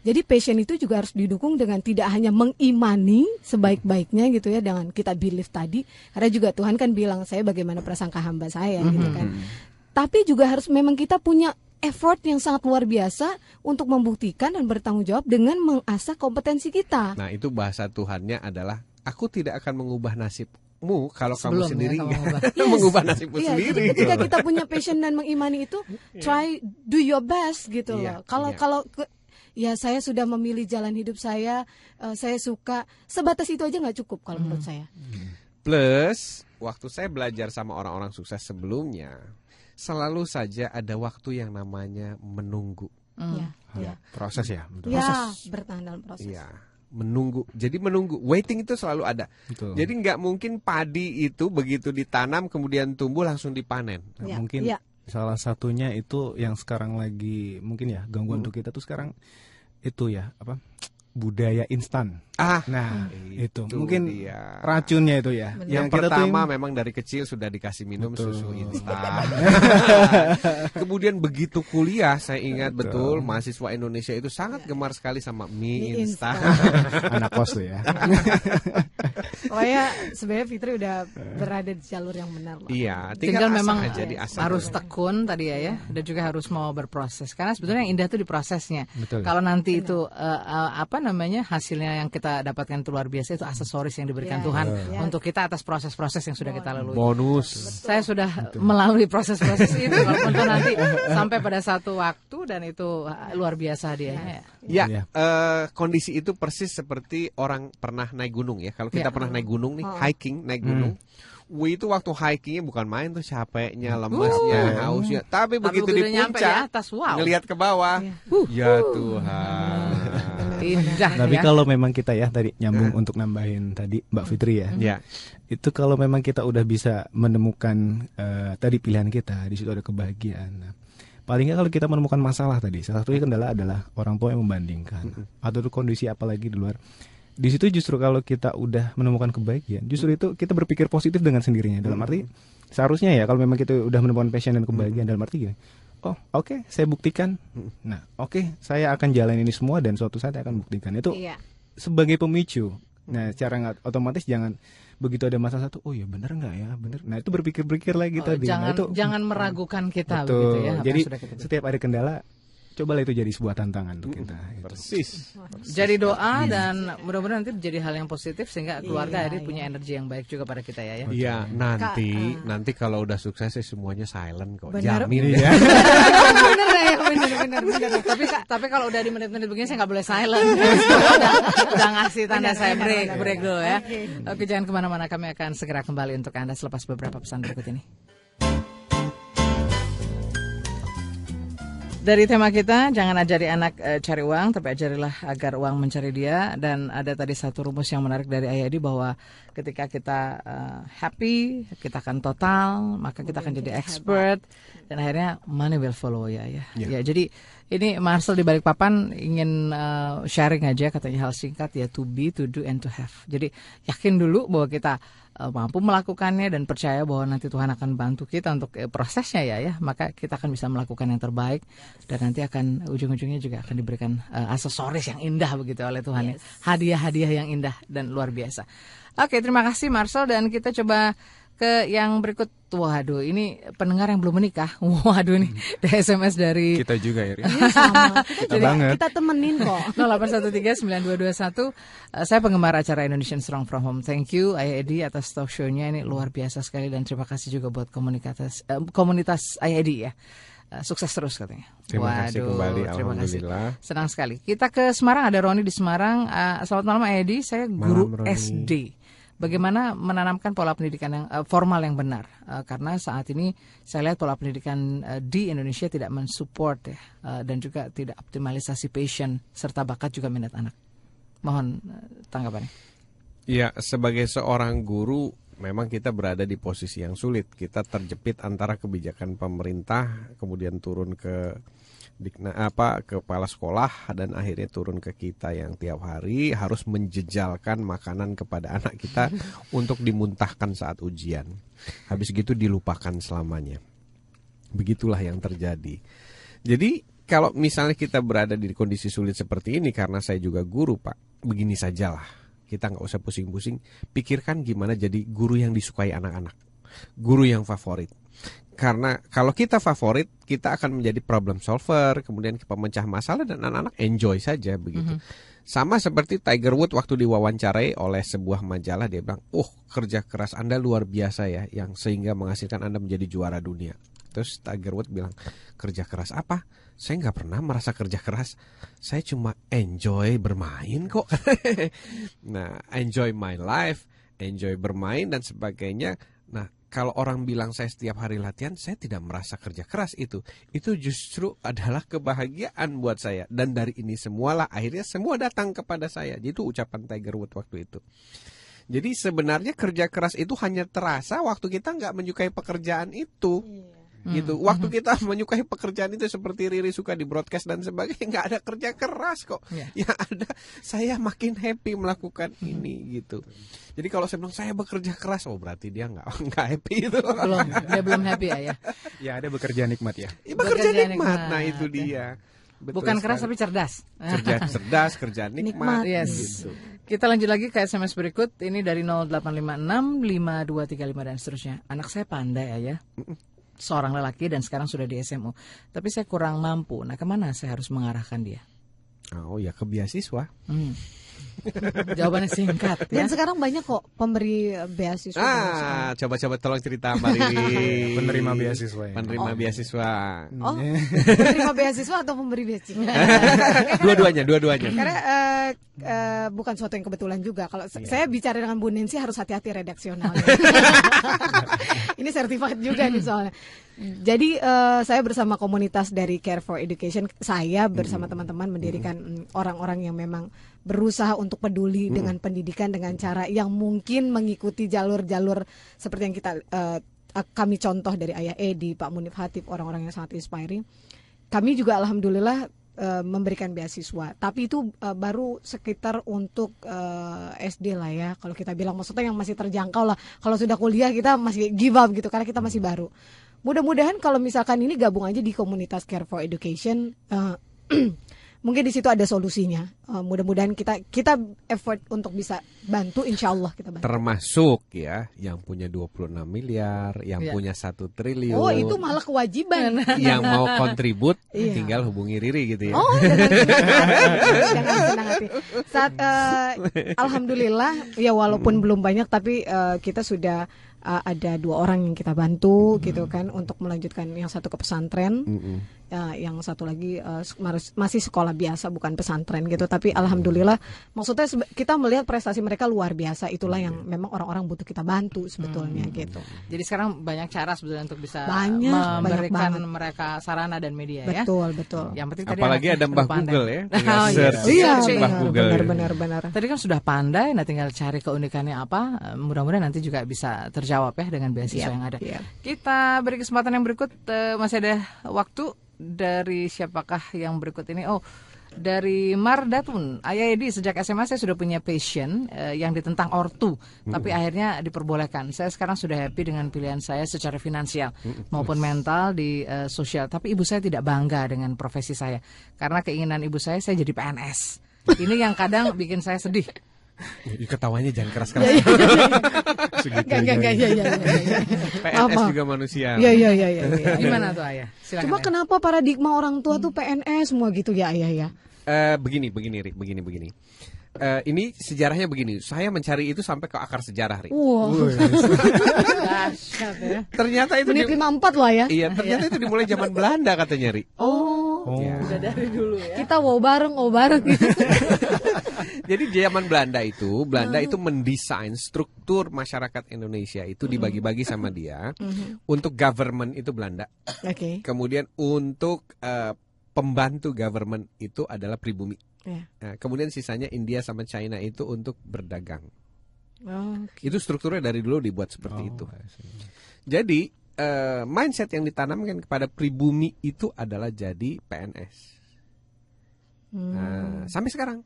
Jadi passion itu juga harus didukung dengan tidak hanya mengimani sebaik-baiknya gitu ya, dengan kita believe tadi. Karena juga Tuhan kan bilang, saya bagaimana prasangka hamba saya gitu kan. Tapi juga harus memang kita punya effort yang sangat luar biasa untuk membuktikan dan bertanggung jawab dengan mengasah kompetensi kita. Nah, itu bahasa Tuhannya adalah, aku tidak akan mengubah nasibmu kalau kamu sendiri mengubah nasibmu sendiri. Ketika kita punya passion dan mengimani itu, try do your best gitu loh. Kalau ya saya sudah memilih jalan hidup saya suka, sebatas itu aja nggak cukup kalau menurut saya. Plus, waktu saya belajar sama orang-orang sukses sebelumnya, selalu saja ada waktu yang namanya menunggu. Proses ya. Bertahan dalam proses. Menunggu. Jadi menunggu, waiting itu selalu ada. Betul. Jadi nggak mungkin padi itu begitu ditanam kemudian tumbuh langsung dipanen. Mungkin salah satunya itu yang sekarang lagi mungkin ya gangguan untuk kita tuh sekarang, itu ya budaya instan. Nah, itu mungkin dia racunnya itu ya. Yang pertama memang dari kecil sudah dikasih minum susu instan. Kemudian begitu kuliah, saya ingat betul mahasiswa Indonesia itu sangat gemar sekali sama mie instan. Anak kos tuh ya. Pokoknya sebenarnya Fitri udah berada di jalur yang benar loh. Iya, tinggal memang harus tekun tadi ya, dan juga harus mau berproses. Karena sebetulnya yang indah itu di prosesnya. Kalau nanti itu hasilnya yang kita dapatkan itu luar biasa, itu aksesoris yang diberikan Tuhan untuk kita atas proses-proses yang sudah kita lalui. Bonus. Saya sudah melalui proses-proses itu, walaupun nanti sampai pada satu waktu, dan itu luar biasa hadiahnya. Ya, kondisi itu persis seperti orang pernah naik gunung ya. Kalau kita pernah naik gunung nih, hiking, naik gunung. Itu waktu hikingnya bukan main tuh, capeknya, lemesnya, hausnya. Tapi begitu di puncak, ngelihat ke bawah, ya Tuhan. Indah. Tapi kalau memang kita ya tadi nyambung untuk nambahin tadi Mbak Fitri ya. Itu kalau memang kita udah bisa menemukan tadi pilihan kita, di situ ada kebahagiaan. Nah, paling nggak kalau kita menemukan masalah tadi, salah satunya kendala adalah orang tua yang membandingkan atau kondisi apalagi di luar. Di situ justru kalau kita udah menemukan kebahagiaan, justru itu kita berpikir positif dengan sendirinya. Dalam arti seharusnya ya kalau memang kita udah menemukan passion dan kebahagiaan, dalam arti gini, oke, saya buktikan. Nah, saya akan jalan ini semua dan suatu saat saya akan buktikan. Itu sebagai pemicu. Nah, secara nggak otomatis jangan begitu ada masalah satu, ya benar nggak ya, benar. Nah, itu berpikir-pikir lagi tadi. Jangan meragukan kita. Betul. Begitu ya. Jadi setiap ada kendala, cobalah itu jadi sebuah tantangan untuk kita. Persis. Jadi doa dan mudah-mudahan nanti menjadi hal yang positif sehingga keluarga Edi punya energi yang baik juga pada kita ya. Iya, nanti kalau udah sukses semuanya silent kok. Jamin ya. Bener. Tapi kalau udah di menit-menit begini saya nggak boleh silent. udah ngasih tanda saya break dulu ya. Oke, jangan kemana-mana, kami akan segera kembali untuk Anda selepas beberapa pesan berikut ini. Dari tema kita, jangan ajari anak cari uang, tapi ajarilah agar uang mencari dia. Dan ada tadi satu rumus yang menarik dari Ayah Edi, bahwa ketika kita happy, kita akan total, maka kita akan jadi expert, dan akhirnya money will follow ya. Jadi ini Marcel di Balikpapan ingin sharing aja, katanya hal singkat ya, to be, to do, and to have. Jadi yakin dulu bahwa kita mampu melakukannya dan percaya bahwa nanti Tuhan akan bantu kita untuk prosesnya ya, maka kita akan bisa melakukan yang terbaik, dan nanti akan ujung-ujungnya juga akan diberikan aksesoris yang indah begitu oleh Tuhan. Hadiah-hadiah yang indah dan luar biasa. Oke, terima kasih Marcel, dan kita coba ke yang berikut. Waduh, ini pendengar yang belum menikah. Waduh nih, ada SMS dari kita juga ya. Sama. Kita temenin kok. 08139221. Saya penggemar acara Indonesian Strong from Home. Thank you Ayah Edi atas talk show-nya, ini luar biasa sekali, dan terima kasih juga buat komunitas Ayah Edi ya. Sukses terus katanya. Terima kasih kembali, alhamdulillah. Senang sekali. Kita ke Semarang, ada Roni di Semarang. Selamat malam Ayah Edi, saya guru SD. Bagaimana menanamkan pola pendidikan yang formal yang benar? Karena saat ini saya lihat pola pendidikan di Indonesia tidak mensupport ya, dan juga tidak optimalisasi passion serta bakat juga minat anak. Mohon tanggapannya. Ya, sebagai seorang guru memang kita berada di posisi yang sulit. Kita terjepit antara kebijakan pemerintah, kemudian turun ke kepala sekolah, dan akhirnya turun ke kita yang tiap hari harus menjejalkan makanan kepada anak kita untuk dimuntahkan saat ujian. Habis gitu dilupakan selamanya. Begitulah yang terjadi. Jadi kalau misalnya kita berada di kondisi sulit seperti ini, karena saya juga guru Pak, begini sajalah. Kita nggak usah pusing-pusing, pikirkan gimana jadi guru yang disukai anak-anak, guru yang favorit. Karena kalau kita favorit, kita akan menjadi problem solver, kemudian pemecah masalah, dan anak-anak enjoy saja begitu. Sama seperti Tiger Woods waktu diwawancarai oleh sebuah majalah, dia bilang, kerja keras Anda luar biasa ya, yang sehingga menghasilkan Anda menjadi juara dunia. Terus Tiger Woods bilang, kerja keras apa? Saya nggak pernah merasa kerja keras, saya cuma enjoy bermain kok. Nah, enjoy my life, enjoy bermain dan sebagainya. Nah, kalau orang bilang saya setiap hari latihan, saya tidak merasa kerja keras itu justru adalah kebahagiaan buat saya. Dan dari ini semualah akhirnya semua datang kepada saya. Jadi itu ucapan Tiger Woods waktu itu. Jadi sebenarnya kerja keras itu hanya terasa waktu kita nggak menyukai pekerjaan itu. gitu. Waktu kita menyukai pekerjaan itu seperti Riri suka di broadcast dan sebagainya, nggak ada kerja keras kok. Yang ada saya makin happy melakukan ini gitu. Jadi kalau saya bilang saya bekerja keras, oh berarti dia nggak happy itu. Dia belum happy ya. Ya ada bekerja nikmat ya. Bekerja nikmat. Nah itu dia. Betul bukan keras tapi cerdas. Kerja cerdas, kerja nikmat. Yes. Gitu. Kita lanjut lagi ke SMS berikut. Ini dari 0856 5235 dan seterusnya. Anak saya pandai ayah. Seorang lelaki dan sekarang sudah di SMU. Tapi saya kurang mampu. Nah, kemana saya harus mengarahkan dia? Oh ya, ke beasiswa. Jawabannya singkat ya. Dan sekarang banyak kok pemberi beasiswa. Coba-coba tolong cerita Mbak Riri. Penerima beasiswa ya. Penerima beasiswa. Oh, penerima beasiswa atau pemberi beasiswa? Dua-duanya. Karena bukan suatu yang kebetulan juga. Kalau saya bicara dengan Bu Nancy harus hati-hati redaksionalnya. Ini sertifikat juga nih soalnya. Jadi saya bersama komunitas dari Care for Education, saya bersama teman-teman mendirikan orang-orang yang memang berusaha untuk peduli dengan pendidikan dengan cara yang mungkin mengikuti jalur-jalur seperti yang kita kami contoh dari Ayah Edi, Pak Munif Hatip, orang-orang yang sangat inspiring. Kami juga alhamdulillah memberikan beasiswa, tapi itu baru sekitar untuk SD lah ya, kalau kita bilang, maksudnya yang masih terjangkau lah. Kalau sudah kuliah kita masih give up gitu karena kita masih baru. Mudah-mudahan kalau misalkan ini gabung aja di komunitas Care for Education, mungkin di situ ada solusinya. Mudah-mudahan kita effort untuk bisa bantu, insya Allah kita bantu. Termasuk ya yang punya 26 miliar, yang punya 1 triliun. Oh itu malah kewajiban. Yang mau kontribut tinggal hubungi Riri gitu ya. Oh dengan senang hati. Saat alhamdulillah ya walaupun belum banyak tapi kita sudah ada 2 orang yang kita bantu gitu kan untuk melanjutkan, yang satu ke pesantren, yang satu lagi masih sekolah biasa bukan pesantren gitu, tapi alhamdulillah maksudnya kita melihat prestasi mereka luar biasa, itulah yang memang orang-orang butuh kita bantu sebetulnya gitu. Jadi sekarang banyak cara sebetulnya untuk bisa memberikan mereka sarana dan media betul, ya. betul. Yang penting apalagi ada Mbah Google ya. Benar. Tadi kan sudah pandai, nah tinggal cari keunikannya apa. Mudah-mudahan nanti juga bisa terjawab ya dengan beasiswa yang ada. Kita beri kesempatan yang berikut, masih ada waktu. Dari siapakah yang berikut ini? Oh, dari Mardatun. Ayah Edi, sejak SMA saya sudah punya passion yang ditentang ortu, tapi akhirnya diperbolehkan. Saya sekarang sudah happy dengan pilihan saya secara finansial maupun mental di sosial. Tapi ibu saya tidak bangga dengan profesi saya karena keinginan ibu saya jadi PNS. Ini yang kadang bikin saya sedih. Ketawanya jangan keras-keras. Enggak. PNS juga manusia. Iya. Gimana tuh Ayah? Silakan. Cuma kenapa paradigma orang tua tuh PNS semua gitu ya Ayah ya? Begini, Rik, begini. Ini sejarahnya begini. Saya mencari itu sampai ke akar sejarah, Rik. Dahsyat ya. Ternyata itu menit 54 lah ya. Iya, ternyata itu dimulai zaman Belanda katanya, Rik. Udah dari dulu ya. Kita wow bareng. Jadi zaman Belanda itu mendesain struktur masyarakat Indonesia itu dibagi-bagi sama dia. Untuk government itu Belanda. Kemudian untuk pembantu government itu adalah pribumi. Nah, kemudian sisanya India sama China itu untuk berdagang. Itu strukturnya dari dulu dibuat seperti itu. Jadi mindset yang ditanamkan kepada pribumi itu adalah jadi PNS. Nah, sampai sekarang.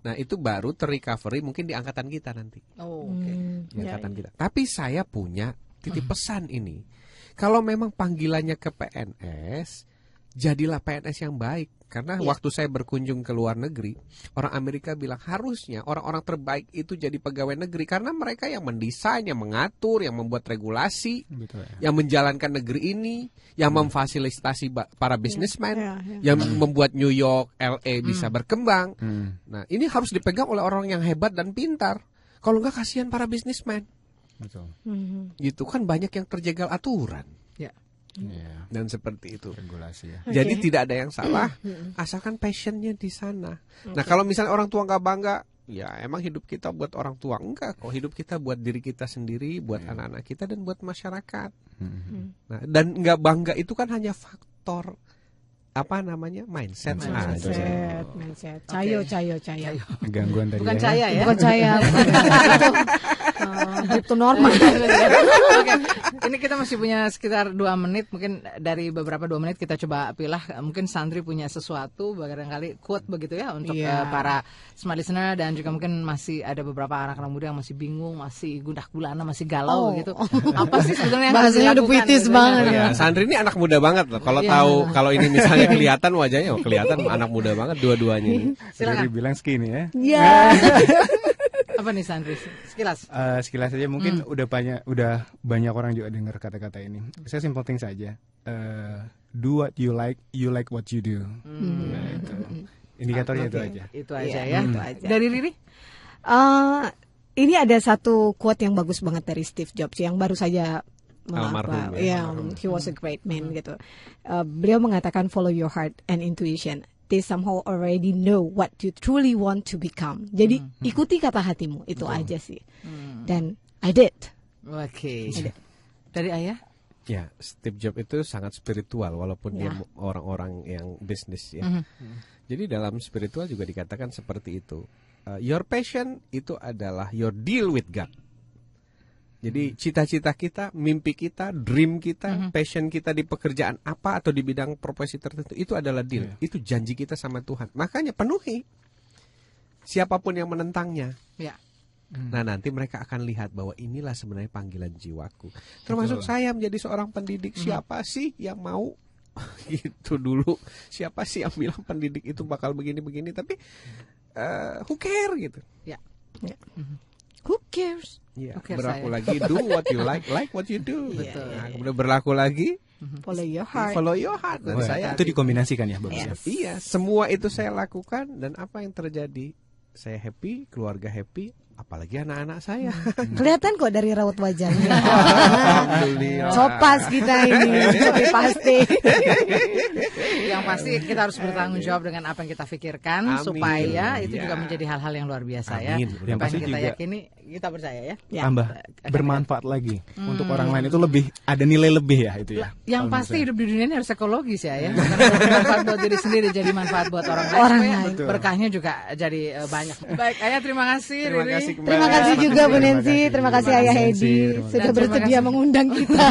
Nah, itu baru terrecovery mungkin di angkatan kita nanti. Di angkatan kita. Tapi saya punya titip pesan ini. Kalau memang panggilannya ke PNS, jadilah PNS yang baik. Karena waktu saya berkunjung ke luar negeri, orang Amerika bilang harusnya orang-orang terbaik itu jadi pegawai negeri. Karena mereka yang mendesain, yang mengatur, yang membuat regulasi, yang menjalankan negeri ini, yang memfasilitasi para bisnismen, yang membuat New York, LA bisa berkembang. Nah, ini harus dipegang oleh orang yang hebat dan pintar. Kalau enggak kasihan para bisnismen. Gitu kan banyak yang terjegal aturan. Dan seperti itu regulasi ya. Jadi tidak ada yang salah asalkan passionnya di sana. Nah kalau misalnya orang tua nggak bangga, ya emang hidup kita buat orang tua. Enggak kok, hidup kita buat diri kita sendiri, buat anak-anak kita dan buat masyarakat. Nah, dan nggak bangga itu kan hanya faktor mindset. Cayo. Gangguan tadi. Bukan caya ya. Bukan caya. back to normal. Oke, ini kita masih punya sekitar 2 menit. Mungkin dari beberapa 2 menit kita coba pilah. Mungkin Sandri punya sesuatu, barangkali quote begitu ya untuk para smart listener, dan juga mungkin masih ada beberapa anak-anak muda yang masih bingung, masih gundah gulana, masih galau gitu. Apa sih sebenarnya yang harus dilakukan? Udah puitis banget. Ya, Sandri ini anak muda banget loh. Kalau tahu, kalau ini misalnya kelihatan wajahnya, kelihatan anak muda banget dua-duanya ini. Silakan bilang skinny ya. Iya. Apa nih Sandri? Sekilas. Sekilas saja mungkin udah banyak orang juga dengar kata-kata ini. Saya simple thing saja. Do what you like what you do. Nah, itu. Indikatornya itu aja. Itu aja ya. Itu aja. Dari Riri? Ini ada satu quote yang bagus banget dari Steve Jobs yang baru saja he was a great man gitu. Beliau mengatakan follow your heart and intuition. They somehow already know what you truly want to become. Jadi ikuti kata hatimu, itu aja sih. Dan I did. Oke. Dari Ayah? Ya, Steve Jobs itu sangat spiritual walaupun dia orang-orang yang bisnis ya. Jadi dalam spiritual juga dikatakan seperti itu. Your passion itu adalah your deal with God. Jadi cita-cita kita, mimpi kita, dream kita, passion kita di pekerjaan apa atau di bidang profesi tertentu, itu adalah deal. Itu janji kita sama Tuhan. Makanya penuhi siapapun yang menentangnya. Nah, nanti mereka akan lihat bahwa inilah sebenarnya panggilan jiwaku. Termasuk saya menjadi seorang pendidik. Siapa sih yang mau itu dulu? Siapa sih yang bilang pendidik itu bakal begini-begini? Tapi who care gitu. Who cares? Berlaku lagi, do what you like what you do. Betul. Nah, kemudian berlaku lagi, follow your heart. Dan saya itu dikombinasikan ya, bagus. Iya, semua itu saya lakukan, dan apa yang terjadi? Saya happy, keluarga happy, apalagi anak-anak saya. Kelihatan kok dari raut wajahnya. Alhamdulillah. Copas kita ini, tapi pasti. Yang pasti kita harus bertanggung jawab dengan apa yang kita pikirkan. Amin. Supaya itu juga menjadi hal-hal yang luar biasa. Amin. Ya. Yang pasti kita yakini, kita percaya ya. Tambah bermanfaat lagi untuk orang lain, itu lebih ada nilai lebih ya itu ya. Yang pasti hidup di dunia ini harus ekologis ya. Karena bermanfaat buat diri sendiri, jadi manfaat buat orang lain. Berkahnya juga jadi banyak. Baik, Ayah, terima kasih. Terima kasih juga Bu Nancy. Terima kasih Ayah Edi sudah bersedia mengundang kita.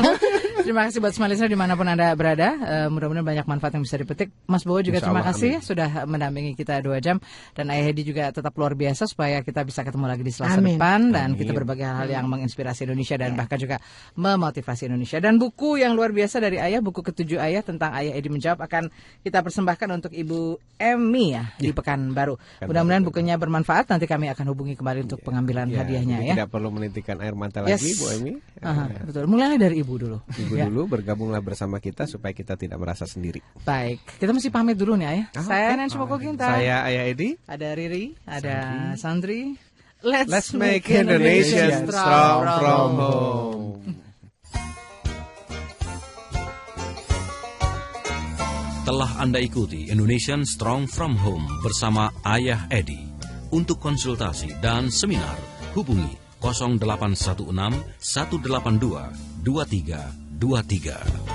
Terima kasih buat semua listener dimanapun Anda berada. Mudah-mudahan banyak manfaat yang bisa dipetik. Mas Bowo juga terima kasih sudah mendampingi kita 2 jam. Dan Ayah Edi juga tetap luar biasa supaya kita bisa ketemu lagi di Selasa depan. Dan kita berbagi hal-hal yang menginspirasi Indonesia dan bahkan juga memotivasi Indonesia. Dan buku yang luar biasa dari Ayah, buku ke-7 Ayah tentang Ayah Edi Menjawab, akan kita persembahkan untuk Ibu Emmy ya di Pekanbaru. Mudah-mudahan bukunya bermanfaat. Nanti kami akan hubungi kembali untuk pengambilan hadiahnya ya. Tidak perlu menitikan air mata lagi, Bu Emmy. Betul. Mulai dari Ibu dulu. Dulu bergabunglah bersama kita supaya kita tidak merasa sendiri. Baik, kita mesti pamit dulu nih Ayah. Saya Nancy Moko Ginta. Saya Ayah Edi. Ada Riri, ada Sandri. Let's make Indonesia strong from home. Telah Anda ikuti Indonesian Strong from Home bersama Ayah Edi. Untuk konsultasi dan seminar, hubungi 0816 182 2323.